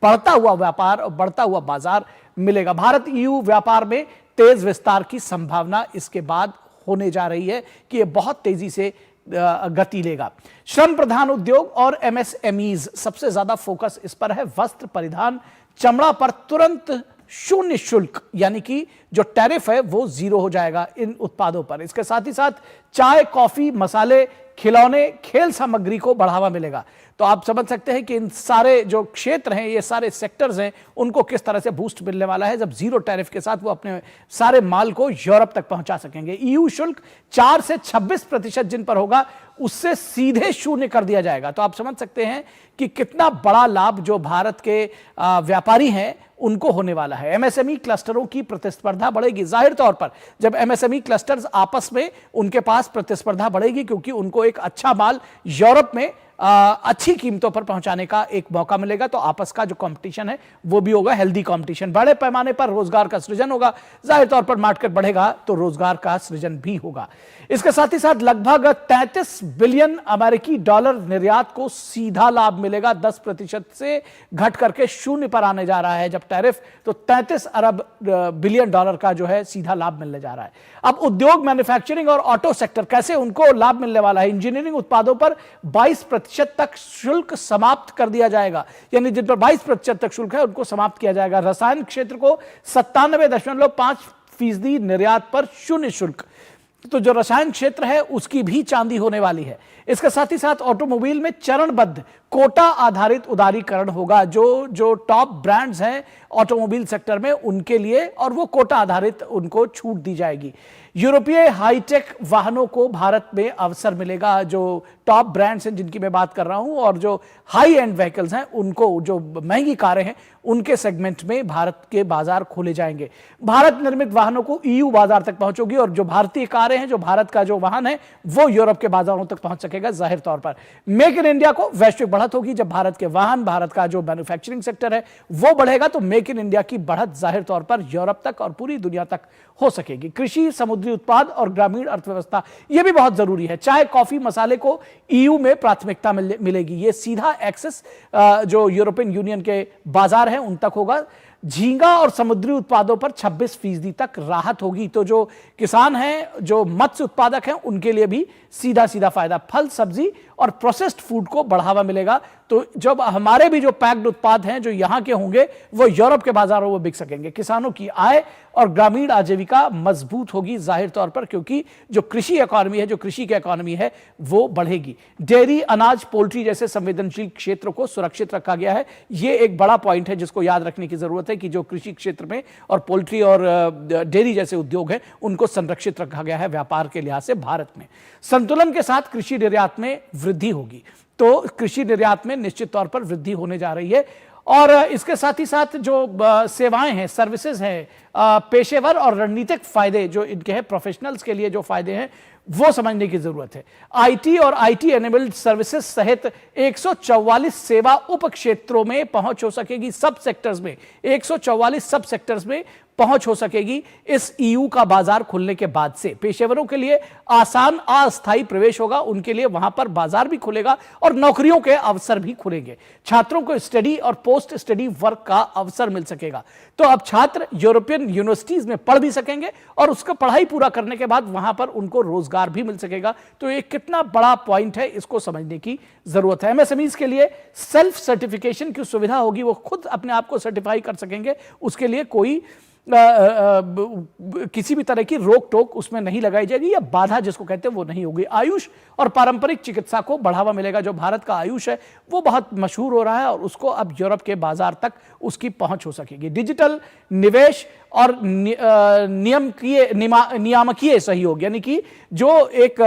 बढ़ता हुआ व्यापार और बढ़ता हुआ बाजार मिलेगा। भारत ईयू व्यापार में तेज विस्तार की संभावना इसके बाद होने जा रही है कि यह बहुत तेजी से गति लेगा। श्रम प्रधान उद्योग और एमएसएमईज सबसे ज्यादा फोकस इस पर है। वस्त्र, परिधान, चमड़ा पर तुरंत शून्य शुल्क यानी कि जो टैरिफ है वो 0 हो जाएगा इन उत्पादों पर। इसके साथ ही साथ चाय, कॉफी, मसाले, खिलौने, खेल सामग्री को बढ़ावा मिलेगा। तो आप समझ सकते हैं कि इन सारे जो क्षेत्र हैं, ये सारे सेक्टर्स हैं, उनको किस तरह से बूस्ट मिलने वाला है जब 0 टैरिफ के साथ वो अपने सारे माल को यूरोप तक पहुंचा सकेंगे। ईयू शुल्क 4 से 26% जिन पर होगा उससे सीधे शून्य कर दिया जाएगा। तो आप समझ सकते हैं कि कितना बड़ा लाभ जो भारत के व्यापारी हैं उनको होने वाला है। एमएसएमई क्लस्टरों की प्रतिस्पर्धा बढ़ेगी। जाहिर तौर पर जब एमएसएमई क्लस्टर्स आपस में, उनके पास प्रतिस्पर्धा बढ़ेगी क्योंकि उनको एक अच्छा माल यूरोप में अच्छी कीमतों पर पहुंचाने का एक मौका मिलेगा। तो आपस का जो कंपटीशन है वो भी होगा हेल्दी कंपटीशन। बड़े पैमाने पर रोजगार का सृजन होगा। जाहिर तौर पर मार्केट बढ़ेगा तो रोजगार का सृजन भी होगा। इसके साथ ही साथ लगभग 33 बिलियन अमेरिकी डॉलर निर्यात को सीधा लाभ मिलेगा। 10% से घट करके शून्य पर आने जा रहा है जब टैरिफ, तो 33 अरब बिलियन डॉलर का जो है सीधा लाभ मिलने जा रहा है। अब उद्योग, मैन्युफैक्चरिंग और ऑटो सेक्टर कैसे उनको लाभ मिलने वाला है। इंजीनियरिंग उत्पादों पर 22% तक शुल्क समाप्त कर दिया जाएगा, यानी जिन पर 22% तक शुल्क है उनको समाप्त किया जाएगा। रसायन क्षेत्र को 97.5% निर्यात पर शून्य शुल्क। तो जो रसायन क्षेत्र है उसकी भी चांदी होने वाली है। इसके साथ ही साथ ऑटोमोबाइल में चरणबद्ध कोटा आधारित उदारीकरण होगा। जो टॉप ब्रांड्स हैं ऑटोमोबाइल सेक्टर में उनके लिए, और वो कोटा आधारित उनको छूट दी जाएगी। यूरोपीय हाईटेक वाहनों को भारत में अवसर मिलेगा। जो टॉप ब्रांड्स हैं जिनकी मैं बात कर रहा हूं और जो हाई एंड व्हीकल्स हैं उनको, जो महंगी कारें हैं उनके सेगमेंट में भारत के बाजार खोले जाएंगे। भारत निर्मित वाहनों को ईयू बाजार तक पहुंचोगी और जो भारतीय कारें हैं, जो भारत का जो वाहन है वो यूरोप के बाजारों तक पहुंच सकेगा। जाहिर तौर पर मेक इन इंडिया को वैश्विक बढ़त होगी। जब भारत के वाहन, भारत का जो मैन्युफैक्चरिंग सेक्टर है वो बढ़ेगा तो मेक इन इंडिया की बढ़त जाहिर तौर पर यूरोप तक और पूरी दुनिया तक हो सकेगी। कृषि, समुद्री उत्पाद और ग्रामीण अर्थव्यवस्था ये भी बहुत जरूरी है। चाय, कॉफी, मसाले को ईयू में प्राथमिकता मिलेगी। ये सीधा एक्सेस जो यूरोपियन यूनियन के बाजार हैं उन तक होगा। झींगा और समुद्री उत्पादों पर 26% तक राहत होगी। तो जो किसान हैं, जो मत्स्य उत्पादक हैं, उनके लिए भी सीधा फायदा। फल, सब्जी और प्रोसेस्ड फूड को बढ़ावा मिलेगा। तो जब हमारे भी जो पैक्ड उत्पाद हैं जो यहाँ के होंगे वो यूरोप के बाजारों में बिक सकेंगे। किसानों की आय और ग्रामीण आजीविका मजबूत होगी जाहिर तौर पर, क्योंकि जो कृषि इकोनॉमी है, जो कृषि की इकोनॉमी है वो बढ़ेगी। डेयरी, अनाज, पोल्ट्री जैसे संवेदनशील क्षेत्रों को सुरक्षित रखा गया है। ये एक बड़ा पॉइंट है जिसको याद रखने की जरूरत है कि जो कृषि क्षेत्र में और पोल्ट्री और डेयरी जैसे उद्योग हैं उनको संरक्षित रखा गया है व्यापार के लिहाज से भारत में। संतुलन के साथ कृषि निर्यात में वृद्धि होगी, तो कृषि निर्यात में निश्चित तौर पर वृद्धि होने जा रही है। और इसके साथ ही साथ जो सेवाएं हैं, सर्विसेज हैं, पेशेवर और रणनीतिक फायदे जो इनके हैं, प्रोफेशनल्स के लिए जो फायदे हैं वो समझने की जरूरत है। आईटी और आईटी एनेबल्ड सर्विसेज सहित 144 सेवा उप क्षेत्रों में पहुंच हो सकेगी। सब सेक्टर्स में 144 सब सेक्टर्स में पहुंच हो सकेगी इस ईयू का बाजार खुलने के बाद से। पेशेवरों के लिए आसान अस्थायी प्रवेश होगा, उनके लिए वहां पर बाजार भी खुलेगा और नौकरियों के अवसर भी खुलेंगे। छात्रों को स्टडी और पोस्ट स्टडी वर्क का अवसर मिल सकेगा। तो अब छात्र यूरोपियन यूनिवर्सिटीज में पढ़ भी सकेंगे और उसका पढ़ाई पूरा करने के बाद वहां पर उनको रोजगार भी मिल सकेगा। तो ये कितना बड़ा पॉइंट है, इसको समझने की जरूरत है। एमएसएमईज के लिए सेल्फ सर्टिफिकेशन की सुविधा होगी, वो खुद अपने आप को सर्टिफाई कर सकेंगे। उसके लिए कोई किसी भी तरह की रोक टोक उसमें नहीं लगाई जाएगी या बाधा जिसको कहते हैं वो नहीं होगी। आयुष और पारंपरिक चिकित्सा को बढ़ावा मिलेगा। जो भारत का आयुष है वो बहुत मशहूर हो रहा है और उसको अब यूरोप के बाजार तक उसकी पहुंच हो सकेगी। डिजिटल निवेश और नियामकीय सहयोग, यानी कि जो एक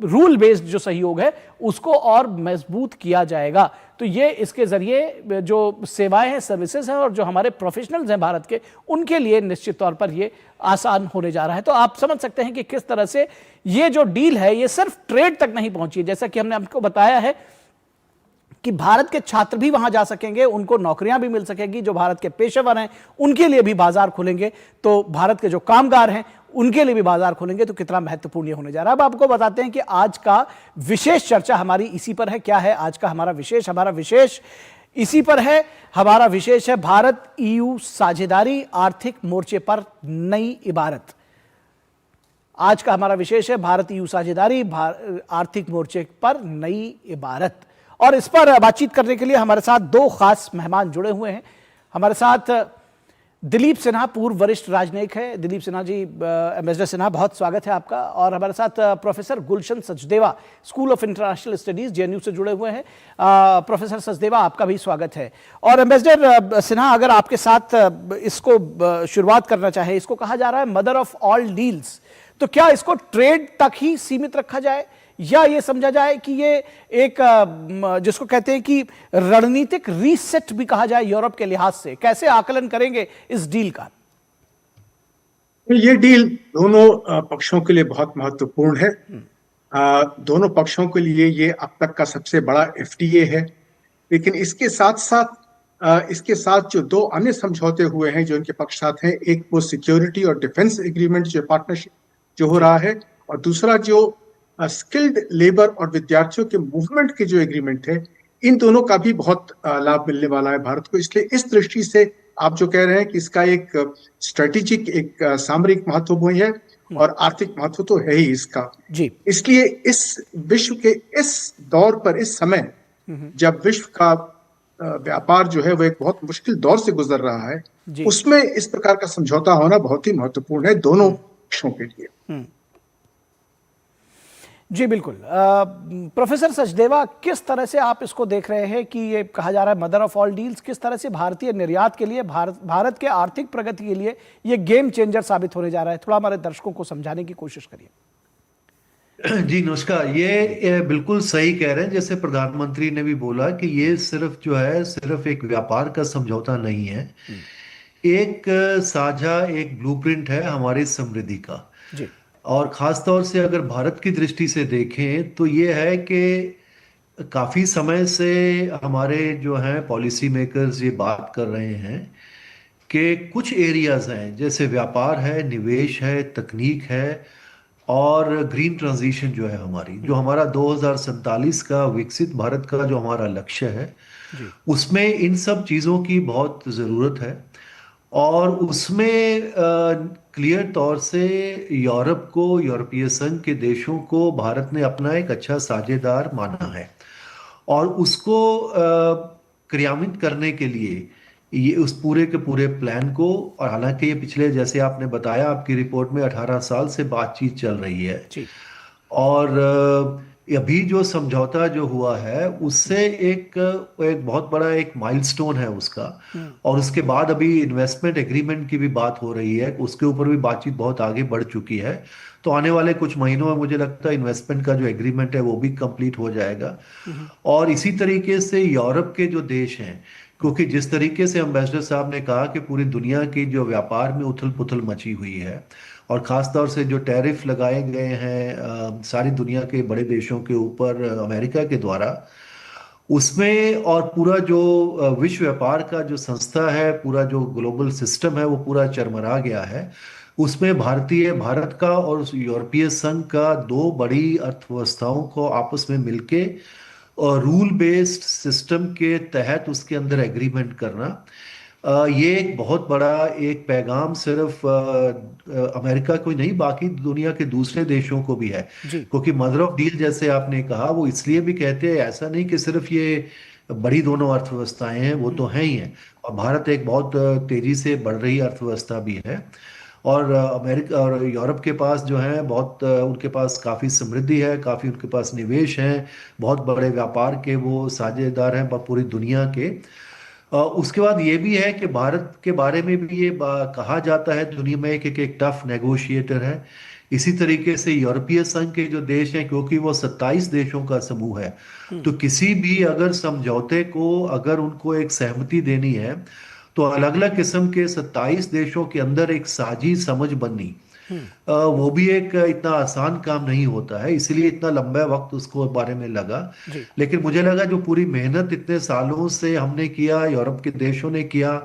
रूल बेस्ड जो सहयोग है उसको और मजबूत किया जाएगा। तो ये इसके जरिए जो सेवाएं हैं, सर्विसेज हैं और जो हमारे प्रोफेशनल्स हैं भारत के, उनके लिए निश्चित तौर पर ये आसान होने जा रहा है। तो आप समझ सकते हैं कि किस तरह से ये जो डील है ये सिर्फ ट्रेड तक नहीं पहुंची है। जैसा कि हमने आपको बताया है कि भारत के छात्र भी वहां जा सकेंगे, उनको नौकरियां भी मिल सकेगी। जो भारत के पेशेवर हैं उनके लिए भी बाजार खुलेंगे, तो भारत के जो कामगार हैं उनके लिए भी बाजार खुलेंगे। तो कितना महत्वपूर्ण ये होने जा रहा है। अब आपको बताते हैं कि आज का विशेष चर्चा हमारी इसी पर है। क्या है आज का हमारा विशेष? हमारा विशेष इसी पर है। हमारा विशेष है भारत ईयू साझेदारी, आर्थिक मोर्चे पर नई इबारत। आज का हमारा विशेष है भारत ईयू साझेदारी, आर्थिक मोर्चे पर नई इबारत। और इस पर बातचीत करने के लिए हमारे साथ दो खास मेहमान जुड़े हुए हैं। हमारे साथ दिलीप सिन्हा, पूर्व वरिष्ठ राजनयिक है। दिलीप सिन्हा जी, एम्बेसडर सिन्हा, बहुत स्वागत है आपका। और हमारे साथ professor Gulshan Sachdeva, school of international studies, JNU से जुड़े हुए हैं। प्रोफेसर सचदेवा, आपका भी स्वागत है। और एम्बेसडर सिन्हा, अगर आपके साथ इसको शुरुआत करना चाहे, इसको कहा जा रहा है मदर ऑफ ऑल डील्स, तो क्या इसको ट्रेड तक ही सीमित रखा जाए या ये समझा जाए कि ये एक जिसको कहते हैं कि रणनीतिक रीसेट भी कहा जाए यूरोप के लिहाज से? कैसे आकलन करेंगे इस डील का? ये डील दोनों पक्षों के लिए बहुत महत्वपूर्ण है। दोनों पक्षों के लिए ये अब तक का सबसे बड़ा एफटीए है। लेकिन इसके साथ जो दो अन्य समझौते हुए हैं जो इनके पक्ष साथ हैं, एक वो सिक्योरिटी और डिफेंस एग्रीमेंट जो पार्टनरशिप जो हो रहा है, और दूसरा जो स्किल्ड लेबर और विद्यार्थियों के मूवमेंट के जो एग्रीमेंट है, इन दोनों का भी बहुत लाभ मिलने वाला है भारत को। इसलिए इस दृष्टि से आप जो कह रहे हैं कि इसका एक स्ट्रेटेजिक, एक सामरिक महत्व भी है और आर्थिक महत्व तो है ही इसका जी। इसलिए इस विश्व के इस दौर पर, इस समय जब विश्व का व्यापार जो है वो एक बहुत मुश्किल दौर से गुजर रहा है, उसमें इस प्रकार का समझौता होना बहुत ही महत्वपूर्ण है दोनों पक्षों के लिए। जी बिल्कुल। प्रोफेसर सचदेवा, किस तरह से आप इसको देख रहे हैं कि ये कहा जा रहा है मदर ऑफ ऑल डील्स, किस तरह से भारतीय निर्यात के लिए, भारत के आर्थिक प्रगति के लिए ये गेम चेंजर साबित होने जा रहा है? थोड़ा हमारे दर्शकों को समझाने की कोशिश करिए। जी नमस्कार। ये बिल्कुल सही कह रहे हैं, जैसे प्रधानमंत्री ने भी बोला कि ये सिर्फ जो है सिर्फ एक व्यापार का समझौता नहीं है, एक साझा एक ब्लूप्रिंट है हमारी समृद्धि का जी। और खास तौर से अगर भारत की दृष्टि से देखें तो ये है कि काफ़ी समय से हमारे जो हैं पॉलिसी मेकर्स ये बात कर रहे हैं कि कुछ एरियाज हैं जैसे व्यापार है, निवेश है, तकनीक है और ग्रीन ट्रांजिशन जो है हमारी, जो हमारा 2047 का विकसित भारत का जो हमारा लक्ष्य है, उसमें इन सब चीज़ों की बहुत ज़रूरत है। और उसमें क्लियर तौर से यूरोप को, यूरोपीय संघ के देशों को भारत ने अपना एक अच्छा साझेदार माना है और उसको क्रियान्वित करने के लिए ये उस पूरे के पूरे प्लान को, और हालांकि ये पिछले, जैसे आपने बताया आपकी रिपोर्ट में, 18 साल से बातचीत चल रही है और अभी जो समझौता जो हुआ है उससे एक बहुत बड़ा एक माइलस्टोन है उसका, और उसके बाद अभी इन्वेस्टमेंट एग्रीमेंट की भी बात हो रही है, उसके ऊपर भी बातचीत बहुत आगे बढ़ चुकी है। तो आने वाले कुछ महीनों में मुझे लगता है इन्वेस्टमेंट का जो एग्रीमेंट है वो भी कंप्लीट हो जाएगा। और इसी तरीके से यूरोप के जो देश हैं, क्योंकि जिस तरीके से एम्बेसडर साहब ने कहा कि पूरी दुनिया की जो व्यापार में उथल पुथल मची हुई है और ख़ासतौर से जो टैरिफ लगाए गए हैं सारी दुनिया के बड़े देशों के ऊपर अमेरिका के द्वारा, उसमें और पूरा जो विश्व व्यापार का जो संस्था है, पूरा जो ग्लोबल सिस्टम है वो पूरा चरमरा गया है। उसमें भारत का और यूरोपीय संघ का दो बड़ी अर्थव्यवस्थाओं को आपस में मिलके और रूल बेस्ड सिस्टम के तहत उसके अंदर एग्रीमेंट करना, ये एक बहुत बड़ा एक पैगाम सिर्फ अमेरिका को ही नहीं, बाकी दुनिया के दूसरे देशों को भी है, क्योंकि मदर ऑफ डील जैसे आपने कहा वो इसलिए भी कहते हैं, ऐसा नहीं कि सिर्फ ये बड़ी दोनों अर्थव्यवस्थाएं हैं, वो तो हैं ही हैं, और भारत एक बहुत तेजी से बढ़ रही अर्थव्यवस्था भी है। और अमेरिका और यूरोप के पास जो है बहुत उनके पास काफ़ी समृद्धि है, काफ़ी उनके पास निवेश हैं, बहुत बड़े व्यापार के वो साझेदार हैं पूरी दुनिया के। उसके बाद ये भी है कि भारत के बारे में भी ये कहा जाता है दुनिया में एक टफ नेगोशिएटर है। इसी तरीके से यूरोपीय संघ के जो देश हैं, क्योंकि वो 27 देशों का समूह है, तो किसी भी अगर समझौते को अगर उनको एक सहमति देनी है तो अलग अलग किस्म के 27 देशों के अंदर एक साझी समझ बननी, वो भी एक इतना आसान काम नहीं होता है, इसलिए इतना लंबा वक्त उसको बारे में लगा। लेकिन मुझे लगा जो पूरी मेहनत इतने सालों से हमने किया, यूरोप के देशों ने किया,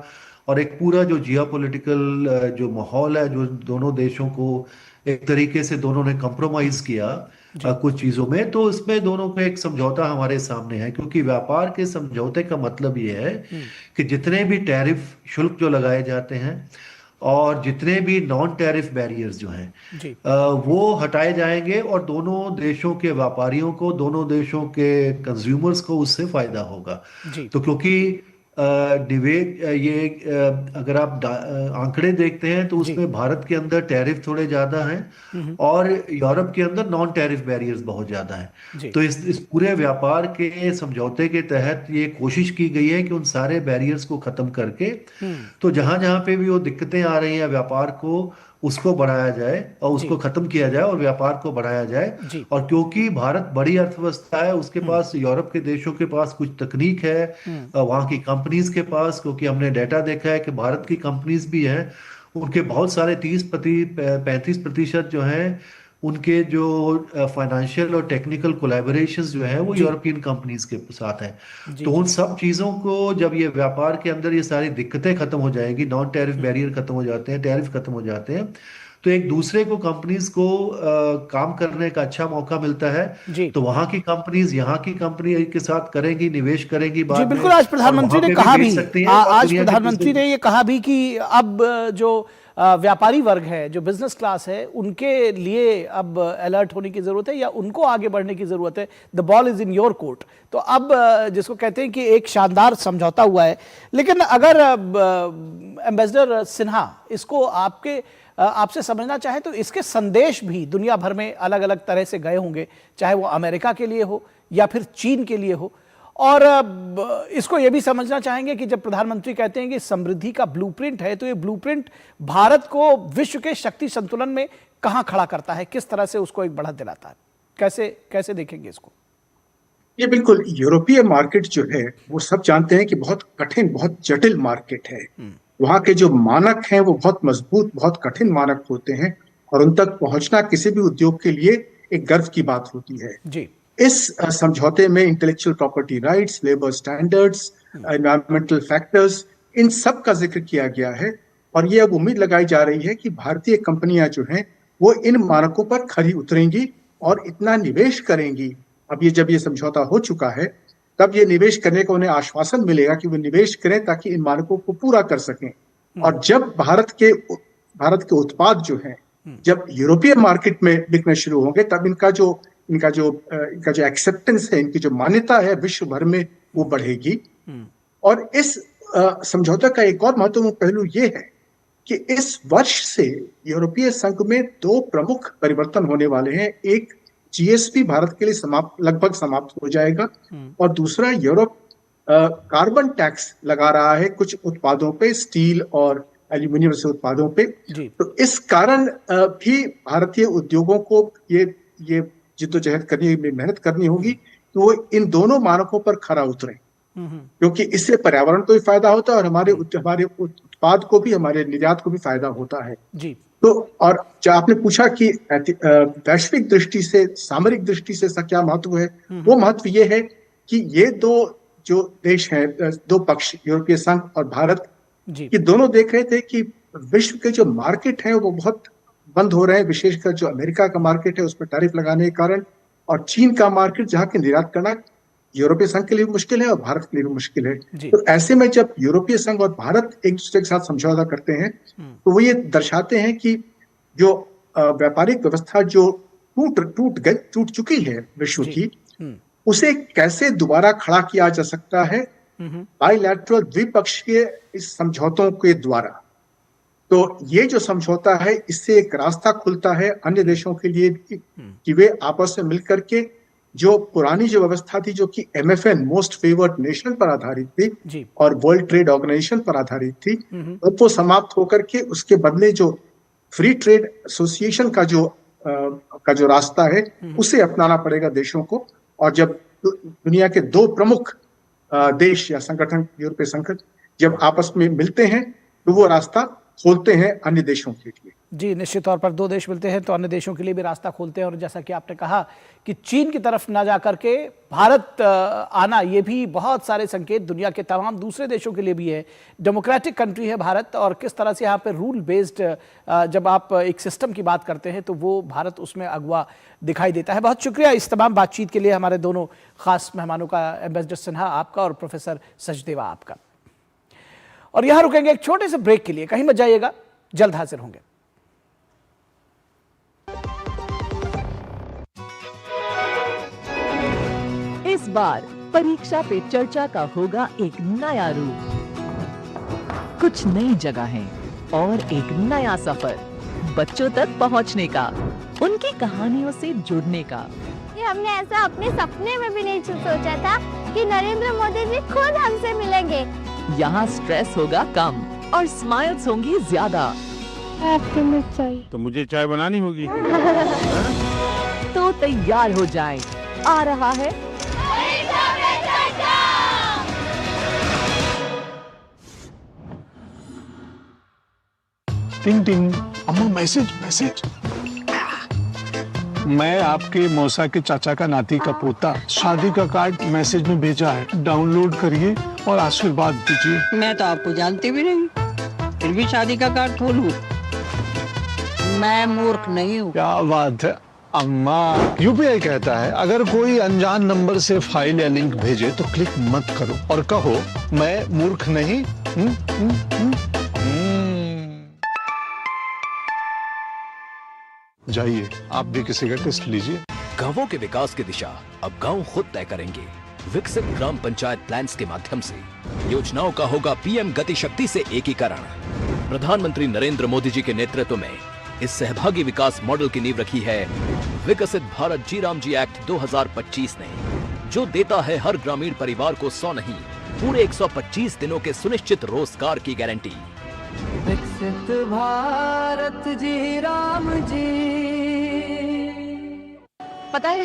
और एक पूरा जो जियोपॉलिटिकल जो माहौल है, जो दोनों देशों को एक तरीके से दोनों ने कॉम्प्रोमाइज किया कुछ चीजों में, तो इसमें दोनों का एक समझौता हमारे सामने है। क्योंकि व्यापार के समझौते का मतलब ये है कि जितने भी टैरिफ शुल्क जो लगाए जाते हैं और जितने भी नॉन टैरिफ बैरियर्स जो हैं वो हटाए जाएंगे, और दोनों देशों के व्यापारियों को, दोनों देशों के कंज्यूमर्स को उससे फायदा होगा। तो क्योंकि अगर आप आंकड़े देखते हैं तो उसमें भारत के अंदर टैरिफ थोड़े ज्यादा हैं और यूरोप के अंदर नॉन टैरिफ बैरियर्स बहुत ज्यादा हैं। तो इस पूरे व्यापार के समझौते के तहत ये कोशिश की गई है कि उन सारे बैरियर्स को खत्म करके, तो जहां जहां पे भी वो दिक्कतें आ रही हैं व्यापार को, उसको बढ़ाया जाए और उसको खत्म किया जाए और व्यापार को बढ़ाया जाए। और क्योंकि भारत बड़ी अर्थव्यवस्था है, उसके पास यूरोप के देशों के पास कुछ तकनीक है, वहाँ की कंपनीज के पास, क्योंकि हमने डेटा देखा है कि भारत की कंपनीज भी हैं, उनके बहुत सारे 35% जो हैं उनके जो फाइनेंशियल और टेक्निकल कोलैबोरेशंस जो है वो यूरोपियन कंपनीज के साथ हैं। तो उन सब चीज़ों को जब ये व्यापार के अंदर ये सारी दिक्कतें खत्म हो जाएगी, नॉन टैरिफ बैरियर खत्म हो जाते हैं, टैरिफ खत्म हो जाते हैं, तो एक दूसरे को कंपनीज को काम करने का अच्छा मौका मिलता है। तो वहाँ की कंपनीज यहाँ की कंपनी के साथ करेंगी, निवेश करेंगी। जी बिल्कुल, आज प्रधानमंत्री ने कहा भी, आज प्रधानमंत्री ने ये कहा भी कि अब जो व्यापारी वर्ग है, जो बिजनेस क्लास है, उनके लिए अब अलर्ट होने की जरूरत है या उनको आगे बढ़ने की जरूरत है। The ball is in your court. तो अब जिसको कहते हैं कि एक शानदार समझौता हुआ है, लेकिन अगर एम्बेसडर सिन्हा इसको आपसे समझना चाहे तो इसके संदेश भी दुनिया भर में अलग अलग तरह से गए होंगे, चाहे वो अमेरिका के लिए हो या फिर चीन के लिए हो। और इसको ये भी समझना चाहेंगे कि जब प्रधानमंत्री कहते हैं कि समृद्धि का ब्लूप्रिंट है, तो ये ब्लूप्रिंट भारत को विश्व के शक्ति संतुलन में कहां खड़ा करता है, किस तरह से उसको एक बढ़त दिलाता है, कैसे देखेंगे इसको? ये बिल्कुल, यूरोपीय मार्केट जो है वो सब जानते हैं कि बहुत कठिन, बहुत जटिल मार्केट है। वहाँ के जो मानक हैं वो बहुत मजबूत, बहुत कठिन मानक होते हैं, और उन तक पहुंचना किसी भी उद्योग के लिए एक गर्व की बात होती है। जी। इस समझौते में intellectual property rights, labour standards, environmental factors, इन सब का जिक्र किया गया है, और ये अब उम्मीद लगाई जा रही है कि भारतीय कंपनियां जो हैं वो इन मानकों पर खरी उतरेंगी और इतना निवेश करेंगी। अब जब ये समझौता हो चुका है तब ये निवेश करने का उन्हें आश्वासन मिलेगा कि वो निवेश करें ताकि इन मानकों को पूरा कर सकें। और जब भारत के उत्पाद जो हैं जब यूरोपीय मार्केट में बिकने शुरू होंगे, तब इनका जो एक्सेप्टेंस है, इनकी जो मान्यता है विश्व भर में, वो बढ़ेगी। और इस समझौते का एक और महत्वपूर्ण पहलू ये है कि इस वर्ष से यूरोपीय संघ में 2 प्रमुख परिवर्तन होने वाले हैं। एक, जीएसपी भारत के लिए लगभग समाप्त हो जाएगा, और दूसरा, यूरोप कार्बन टैक्स लगा रहा है कुछ उत्पादों पे, स्टील और एल्यूमिनियम से उत्पादों पे। तो इस कारण भी भारतीय उद्योगों को ये जिद्दोजहद करनी, मेहनत करनी होगी कि वो इन दोनों मानकों पर खरा उतरे, क्योंकि इससे पर्यावरण को भी फायदा होता है और हमारे उत्पाद को भी, हमारे निर्यात को भी फायदा होता है जी। तो और जो आपने पूछा कि वैश्विक दृष्टि से, सामरिक दृष्टि से इसका क्या महत्व है, वो महत्व ये है कि ये 2 जो देश हैं, 2 पक्ष, यूरोपीय संघ और भारत, ये दोनों देख रहे थे कि विश्व के जो मार्केट हैं वो बहुत बंद हो रहे हैं, विशेषकर जो अमेरिका का मार्केट है उस पर टैरिफ लगाने के कारण, और चीन का मार्केट जहाँ के निर्यात करना यूरोपीय संघ के लिए भी मुश्किल है और भारत के लिए भी मुश्किल है। तो ऐसे में जब यूरोपीय संघ और भारत एक दूसरे के साथ समझौता करते हैं तो वो ये दर्शाते हैं कि जो व्यापारिक व्यवस्था जो टूट चुकी है विश्व की, उसे कैसे दोबारा खड़ा किया जा सकता है बाइलैटरल, द्विपक्षीय इस समझौतों के द्वारा। तो ये जो समझौता है, इससे एक रास्ता खुलता है अन्य देशों के लिए कि वे आपस में मिलकर के जो पुरानी जो व्यवस्था थी, जो कि MFN, मोस्ट फेवर्ड नेशन पर आधारित थी और वर्ल्ड ट्रेड ऑर्गेनाइजेशन पर आधारित थी, अब वो समाप्त होकर के उसके बदले जो फ्री ट्रेड एसोसिएशन का जो रास्ता है, उसे अपनाना पड़ेगा देशों को। और जब दुनिया के 2 प्रमुख देश या संगठन, यूरोपीय संघ, जब आपस में मिलते हैं तो वो रास्ता खोलते हैं अन्य देशों के लिए। जी, निश्चित तौर पर 2 देश मिलते हैं तो अन्य देशों के लिए भी रास्ता खोलते हैं। और जैसा कि आपने कहा कि चीन की तरफ ना जा करके भारत आना, ये भी बहुत सारे संकेत दुनिया के तमाम दूसरे देशों के लिए भी है। डेमोक्रेटिक कंट्री है भारत, और किस तरह से यहाँ पे रूल बेस्ड जब आप एक सिस्टम की बात करते हैं तो वो भारत उसमें अगुवा दिखाई देता है। बहुत शुक्रिया इस तमाम बातचीत के लिए हमारे दोनों खास मेहमानों का, एम्बेसडर सिन्हा आपका और प्रोफेसर सचदेवा आपका। और यहाँ रुकेंगे एक छोटे से ब्रेक के लिए, कहीं मत जाइएगा, जल्द हाजिर होंगे। इस बार परीक्षा पे चर्चा का होगा एक नया रूप, कुछ नई जगहें और एक नया सफर, बच्चों तक पहुंचने का, उनकी कहानियों से जुड़ने का। ये हमने ऐसा अपने सपने में भी नहीं सोचा था कि नरेंद्र मोदी जी खुद हमसे मिलेंगे। यहाँ स्ट्रेस होगा कम और स्माइल्स होंगी ज्यादा। आपको चाय? तो मुझे चाय बनानी होगी। तो तैयार हो जाएं, आ रहा है टिंग टिंग, अम्मा मैसेज। मैं आपके मौसा के चाचा का नाती का पोता, शादी का कार्ड मैसेज में भेजा है, डाउनलोड करिए और आशीर्वाद दीजिए। मैं तो आपको जानती भी नहीं, फिर भी शादी का कार्ड खोलूं? मैं मूर्ख नहीं हूँ। क्या बात है अम्मा। यूपीआई कहता है अगर कोई अनजान नंबर से फाइल या लिंक भेजे तो क्लिक मत करो और कहो मैं मूर्ख नहीं। जाइए आप भी किसी का टेस्ट लीजिए। गांवों के विकास की दिशा अब गांव खुद तय करेंगे। विकसित ग्राम पंचायत प्लान्स के माध्यम से योजनाओं का होगा पीएम गति शक्ति से एकीकरण। प्रधानमंत्री नरेंद्र मोदी जी के नेतृत्व में इस सहभागी विकास मॉडल की नींव रखी है विकसित भारत जी राम जी एक्ट 2025 ने, जो देता है हर ग्रामीण परिवार को 100 नहीं पूरे 125 दिनों के सुनिश्चित रोजगार की गारंटी। विकसित भारत जी राम जी। पता है,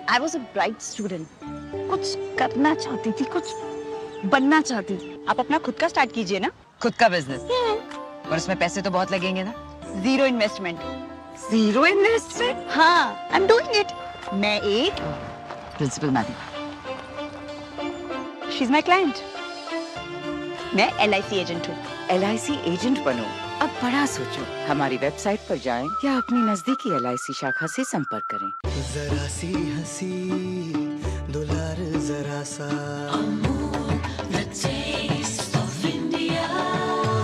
I was a bright student. कुछ करना चाहती थी, कुछ बनना चाहती थी। आप अपना खुद का स्टार्ट कीजिए ना, खुद का बिजनेस। पर उसमें पैसे तो बहुत लगेंगे ना। Zero investment. Zero investment? हाँ, I'm doing it. मैं एक principal madam. She's my client. मैं LIC एजेंट हूँ। LIC एजेंट बनो? अब बड़ा सोचो। हमारी वेबसाइट पर जाएं या अपनी नजदीकी LIC शाखा से संपर्क करें। जरा सी हंसी दुलार जरा सा,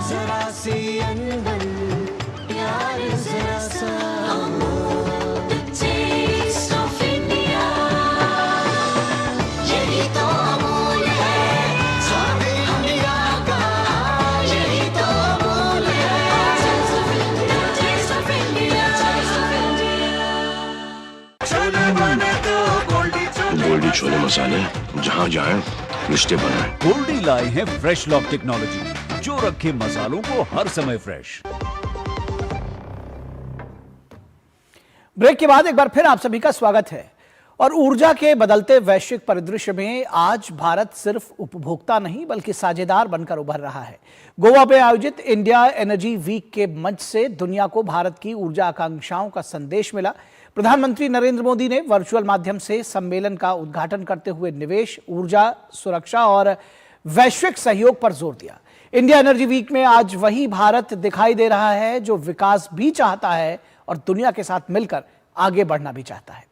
जरा छोले मसाले जहाँ जाए रिश्ते बनाए। गोल्डी लाए हैं फ्रेश लॉक टेक्नोलॉजी, जो रखे मसालों को हर समय फ्रेश। ब्रेक के बाद एक बार फिर आप सभी का स्वागत है। और ऊर्जा के बदलते वैश्विक परिदृश्य में आज भारत सिर्फ उपभोक्ता नहीं बल्कि साझेदार बनकर उभर रहा है। गोवा में आयोजित इंडिया एनर्जी वीक के मंच से दुनिया को भारत की ऊर्जा आकांक्षाओं का संदेश मिला। प्रधानमंत्री नरेंद्र मोदी ने वर्चुअल माध्यम से सम्मेलन का उद्घाटन करते हुए निवेश, ऊर्जा सुरक्षा और वैश्विक सहयोग पर जोर दिया। इंडिया एनर्जी वीक में आज वही भारत दिखाई दे रहा है जो विकास भी चाहता है और दुनिया के साथ मिलकर आगे बढ़ना भी चाहता है।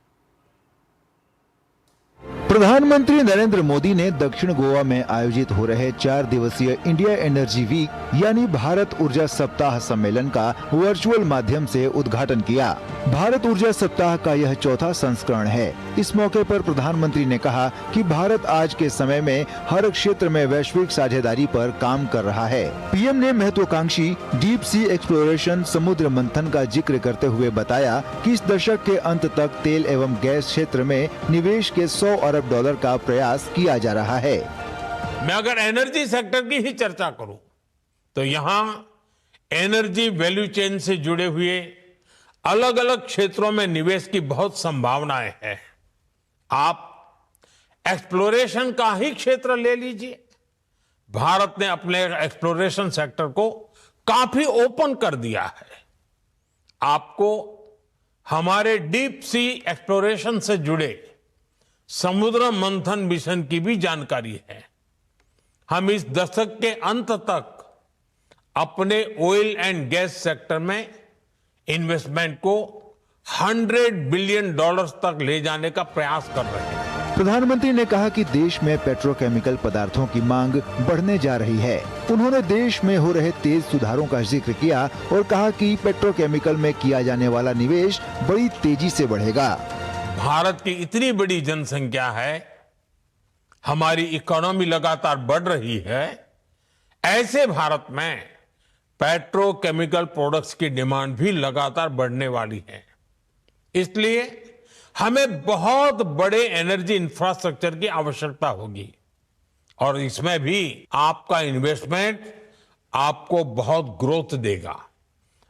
प्रधानमंत्री नरेंद्र मोदी ने दक्षिण गोवा में आयोजित हो रहे 4 दिवसीय इंडिया एनर्जी वीक यानी भारत ऊर्जा सप्ताह सम्मेलन का वर्चुअल माध्यम से उद्घाटन किया। भारत ऊर्जा सप्ताह का यह चौथा संस्करण है। इस मौके पर प्रधानमंत्री ने कहा कि भारत आज के समय में हर क्षेत्र में वैश्विक साझेदारी पर काम कर रहा है। पीएम ने महत्वाकांक्षी डीप सी एक्सप्लोरेशन समुद्र मंथन का जिक्र करते हुए बताया कि इस दशक के अंत तक तेल एवं गैस क्षेत्र में निवेश के $100 अरब का प्रयास किया जा रहा है। मैं अगर एनर्जी सेक्टर की ही चर्चा करूं तो यहां एनर्जी वैल्यू चेन से जुड़े हुए अलग अलग क्षेत्रों में निवेश की बहुत संभावनाएं हैं। आप एक्सप्लोरेशन का ही क्षेत्र ले लीजिए। भारत ने अपने एक्सप्लोरेशन सेक्टर को काफी ओपन कर दिया है। आपको हमारे डीप सी एक्सप्लोरेशन से जुड़े समुद्र मंथन मिशन की भी जानकारी है। हम इस दशक के अंत तक अपने ऑयल एंड गैस सेक्टर में इन्वेस्टमेंट को $100 बिलियन तक ले जाने का प्रयास कर रहे हैं। प्रधानमंत्री ने कहा कि देश में पेट्रोकेमिकल पदार्थों की मांग बढ़ने जा रही है। उन्होंने देश में हो रहे तेज सुधारों का जिक्र किया और कहा कि पेट्रोकेमिकल में किया जाने वाला निवेश बड़ी तेजी से बढ़ेगा। भारत की इतनी बड़ी जनसंख्या है, हमारी इकोनॉमी लगातार बढ़ रही है। ऐसे भारत में पेट्रोकेमिकल प्रोडक्ट्स की डिमांड भी लगातार बढ़ने वाली है। इसलिए हमें बहुत बड़े एनर्जी इंफ्रास्ट्रक्चर की आवश्यकता होगी और इसमें भी आपका इन्वेस्टमेंट आपको बहुत ग्रोथ देगा।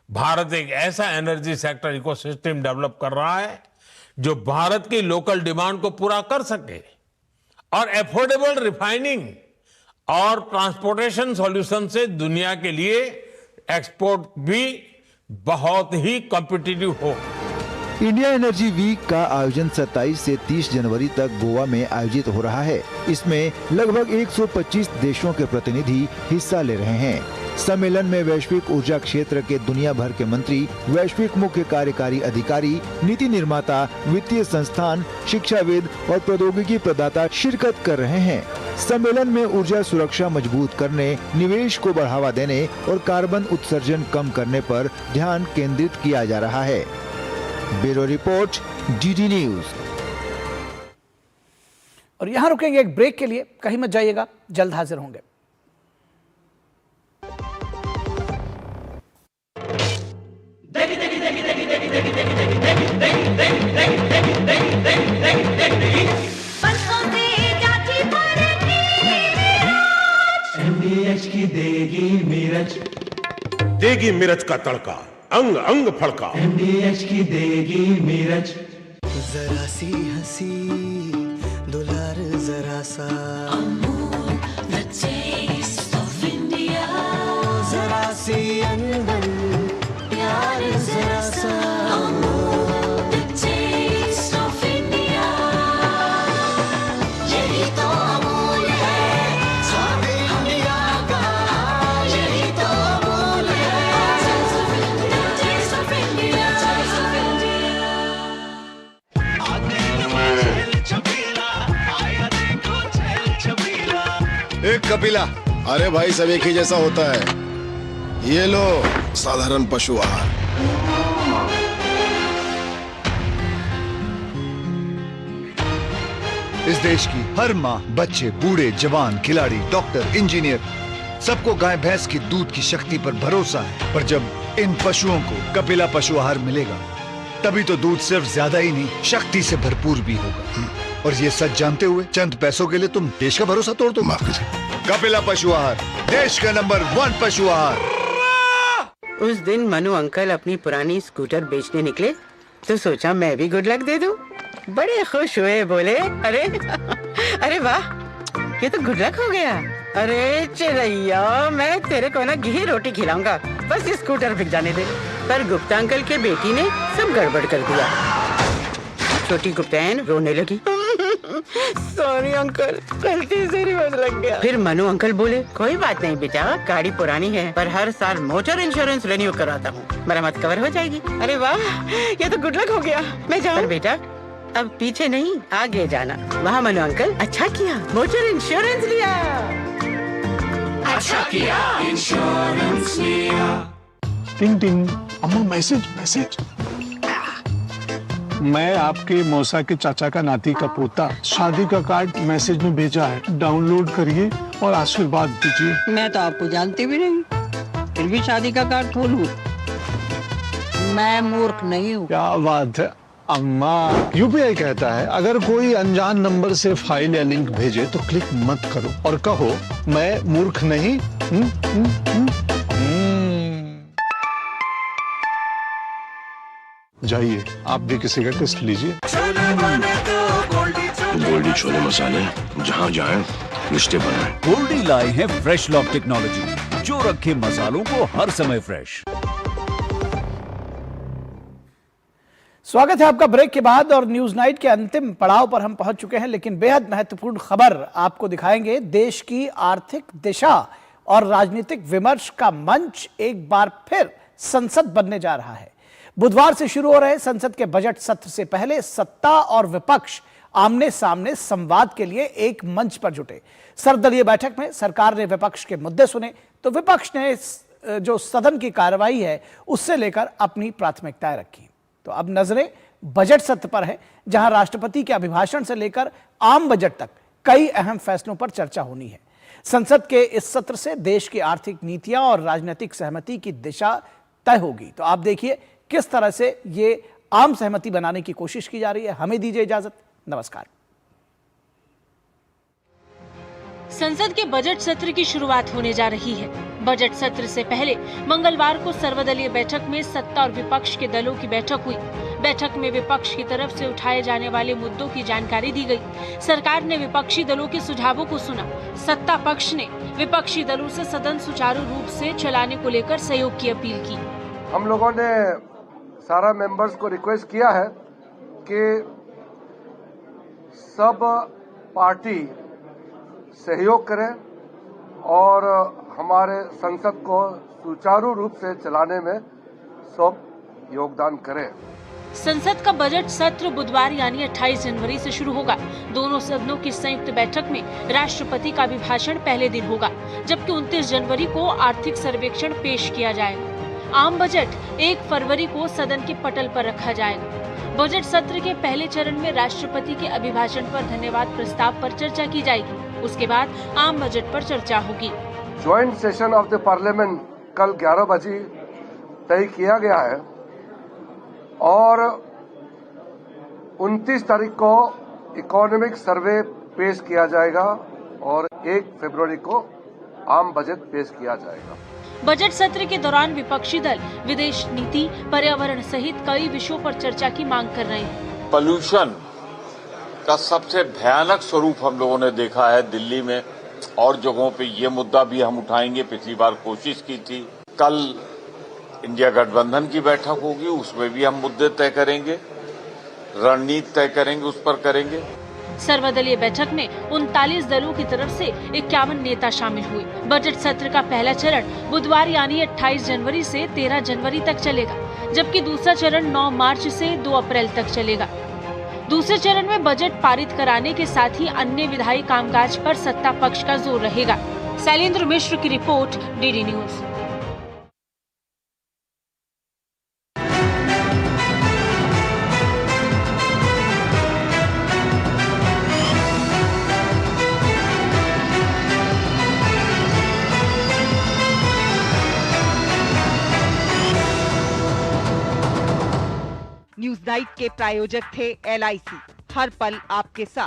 भारत एक ऐसा एनर्जी सेक्टर इकोसिस्टम डेवलप कर रहा है जो भारत की लोकल डिमांड को पूरा कर सके और एफोर्डेबल रिफाइनिंग और ट्रांसपोर्टेशन सॉल्यूशन से दुनिया के लिए एक्सपोर्ट भी बहुत ही कॉम्पिटिटिव हो। इंडिया एनर्जी वीक का आयोजन 27 से 30 जनवरी तक गोवा में आयोजित हो रहा है। इसमें लगभग 125 देशों के प्रतिनिधि हिस्सा ले रहे हैं। सम्मेलन में वैश्विक ऊर्जा क्षेत्र के दुनिया भर के मंत्री, वैश्विक मुख्य कार्यकारी अधिकारी, नीति निर्माता, वित्तीय संस्थान, शिक्षाविद और प्रौद्योगिकी प्रदाता शिरकत कर रहे हैं। सम्मेलन में ऊर्जा सुरक्षा मजबूत करने, निवेश को बढ़ावा देने और कार्बन उत्सर्जन कम करने पर ध्यान केंद्रित किया जा रहा है। Bureau report, DD news. और यहां रुकेंगे एक ब्रेक के लिए, कहीं मत जाइएगा, जल्द हाजिर होंगे। MDH की देगी मिर्च, देगी मिर्च का तड़का, अंग अंग फड़का। MDH की देगी मिर्च, जरा सी हंसी दुलार जरा सा, Amul the taste of India, जरा सी अनबन प्यार जरा सा, Amul the taste of India, यही तो अमूल है स्वाद इंडिया का, यही तो अमूल है टेस्ट ऑफ इंडिया। एक कपिला, अरे भाई सब एक ही जैसा होता है। ये लो साधारण पशु आहार। इस देश की हर माँ, बच्चे, बूढ़े, जवान, खिलाड़ी, डॉक्टर, इंजीनियर, सबको गाय भैंस की दूध की शक्ति पर भरोसा है। पर जब इन पशुओं को कपिला पशु आहार मिलेगा तभी तो दूध सिर्फ ज्यादा ही नहीं, शक्ति से भरपूर भी होगा। और ये सच जानते हुए चंद पैसों के लिए तुम देश का भरोसा तोड़ दो। माफ कीजिए। कपिला पशु आहार, देश का नंबर 1 पशु आहार। उस दिन मनु अंकल अपनी पुरानी स्कूटर बेचने निकले तो सोचा मैं भी गुड लक दे दूं। बड़े खुश हुए, बोले अरे अरे वाह, ये तो गुड लक हो गया। अरे चिड़ैया, मैं तेरे को ना घी रोटी खिलाऊंगा, बस स्कूटर बिक जाने दे। पर गुप्ता अंकल के बेटी ने सब गड़बड़ कर दिया। छोटी गुप्तायन रोने लगी। सॉरी अंकल, गलती से रिवर्स लग गया। फिर मनु अंकल बोले कोई बात नहीं बेटा, गाड़ी पुरानी है पर हर साल मोटर इंश्योरेंस रिन्यू कराता हूँ, मरम्मत कवर हो जाएगी। अरे वाह, ये तो गुड लक हो गया। मैं जाऊँ? पर बेटा अब पीछे नहीं आगे जाना। वहाँ मनु अंकल अच्छा किया, मोटर इंश्योरेंस लिया। अच्छा किया, इंश्योरेंस लिया। टिंग टिंग, अम्मा मैसेज। मैं आपके मौसा के चाचा का नाती का पोता, शादी का कार्ड मैसेज में भेजा है, डाउनलोड करिए और आशीर्वाद दीजिए। मैं तो आपको जानती भी नहीं, फिर भी शादी का कार्ड खोलूं? मैं मूर्ख नहीं हूँ। क्या बात है अम्मा। यूपीआई कहता है अगर कोई अनजान नंबर से फाइल या लिंक भेजे तो क्लिक मत करो और कहो मैं मूर्ख नहीं। जाइए आप भी किसी का टेस्ट लीजिए। गोल्डी छोले मसाले, जहाँ जाए रिश्ते बनाए। गोल्डी लाए हैं फ्रेश लॉक टेक्नोलॉजी, जो रखे मसालों को हर समय फ्रेश। स्वागत है आपका ब्रेक के बाद, और न्यूज नाइट के अंतिम पड़ाव पर हम पहुंच चुके हैं। लेकिन बेहद महत्वपूर्ण खबर आपको दिखाएंगे। देश की आर्थिक दिशा और राजनीतिक विमर्श का मंच एक बार फिर संसद बनने जा रहा है। बुधवार से शुरू हो रहे संसद के बजट सत्र से पहले सत्ता और विपक्ष आमने सामने संवाद के लिए एक मंच पर जुटे। सर्वदलीय बैठक में सरकार ने विपक्ष के मुद्दे सुने तो विपक्ष ने जो सदन की कार्रवाई है उससे लेकर अपनी प्राथमिकताएं रखी। तो अब नजरें बजट सत्र पर है, जहां राष्ट्रपति के अभिभाषण से लेकर आम बजट तक कई अहम फैसलों पर चर्चा होनी है। संसद के इस सत्र से देश की आर्थिक नीतियां और राजनीतिक सहमति की दिशा तय होगी। तो आप देखिए किस तरह से ये आम सहमति बनाने की कोशिश की जा रही है। हमें दीजिए इजाजत, नमस्कार। संसद के बजट सत्र की शुरुआत होने जा रही है। बजट सत्र से पहले मंगलवार को सर्वदलीय बैठक में सत्ता और विपक्ष के दलों की बैठक हुई। बैठक में विपक्ष की तरफ से उठाए जाने वाले मुद्दों की जानकारी दी गई। सरकार ने विपक्षी दलों के सुझावों को सुना। सत्ता पक्ष ने विपक्षी दलों से सदन सुचारू रूप से चलाने को लेकर सहयोग की अपील की। हम लोगों ने सारा मेंबर्स को रिक्वेस्ट किया है कि सब पार्टी सहयोग करें और हमारे संसद को सुचारू रूप से चलाने में सब योगदान करें। संसद का बजट सत्र बुधवार यानी 28 जनवरी से शुरू होगा। दोनों सदनों की संयुक्त बैठक में राष्ट्रपति का अभिभाषण पहले दिन होगा, जबकि 29 जनवरी को आर्थिक सर्वेक्षण पेश किया जाएगा। आम बजट 1 फरवरी को सदन के पटल पर रखा जाएगा। बजट सत्र के पहले चरण में राष्ट्रपति के अभिभाषण पर धन्यवाद प्रस्ताव पर चर्चा की जाएगी। उसके बाद आम बजट पर चर्चा होगी। Joint session of the parliament कल 11 बजे तय किया गया है और 29 तारीख को इकोनॉमिक सर्वे पेश किया जाएगा और 1 फरवरी को आम बजट पेश किया जाएगा। बजट सत्र के दौरान विपक्षी दल विदेश नीति, पर्यावरण सहित कई विषयों पर चर्चा की मांग कर रहे हैं। पोल्यूशन का सबसे भयानक स्वरूप हम लोगों ने देखा है दिल्ली में और जगहों पे। ये मुद्दा भी हम उठाएंगे, पिछली बार कोशिश की थी। कल इंडिया गठबंधन की बैठक होगी, उसमें भी हम मुद्दे तय करेंगे, रणनीति तय करेंगे, उस पर करेंगे। सर्वदलीय बैठक में 39 दलों की तरफ से 51 नेता शामिल हुए। बजट सत्र का पहला चरण बुधवार यानी 28 जनवरी से 13 जनवरी तक चलेगा, जबकि दूसरा चरण 9 मार्च से 2 अप्रैल तक चलेगा। दूसरे चरण में बजट पारित कराने के साथ ही अन्य विधायी कामकाज पर सत्ता पक्ष का जोर रहेगा। शैलेंद्र मिश्र की report, DD news. News night के प्रायोजक थे LIC, हर पल आपके साथ।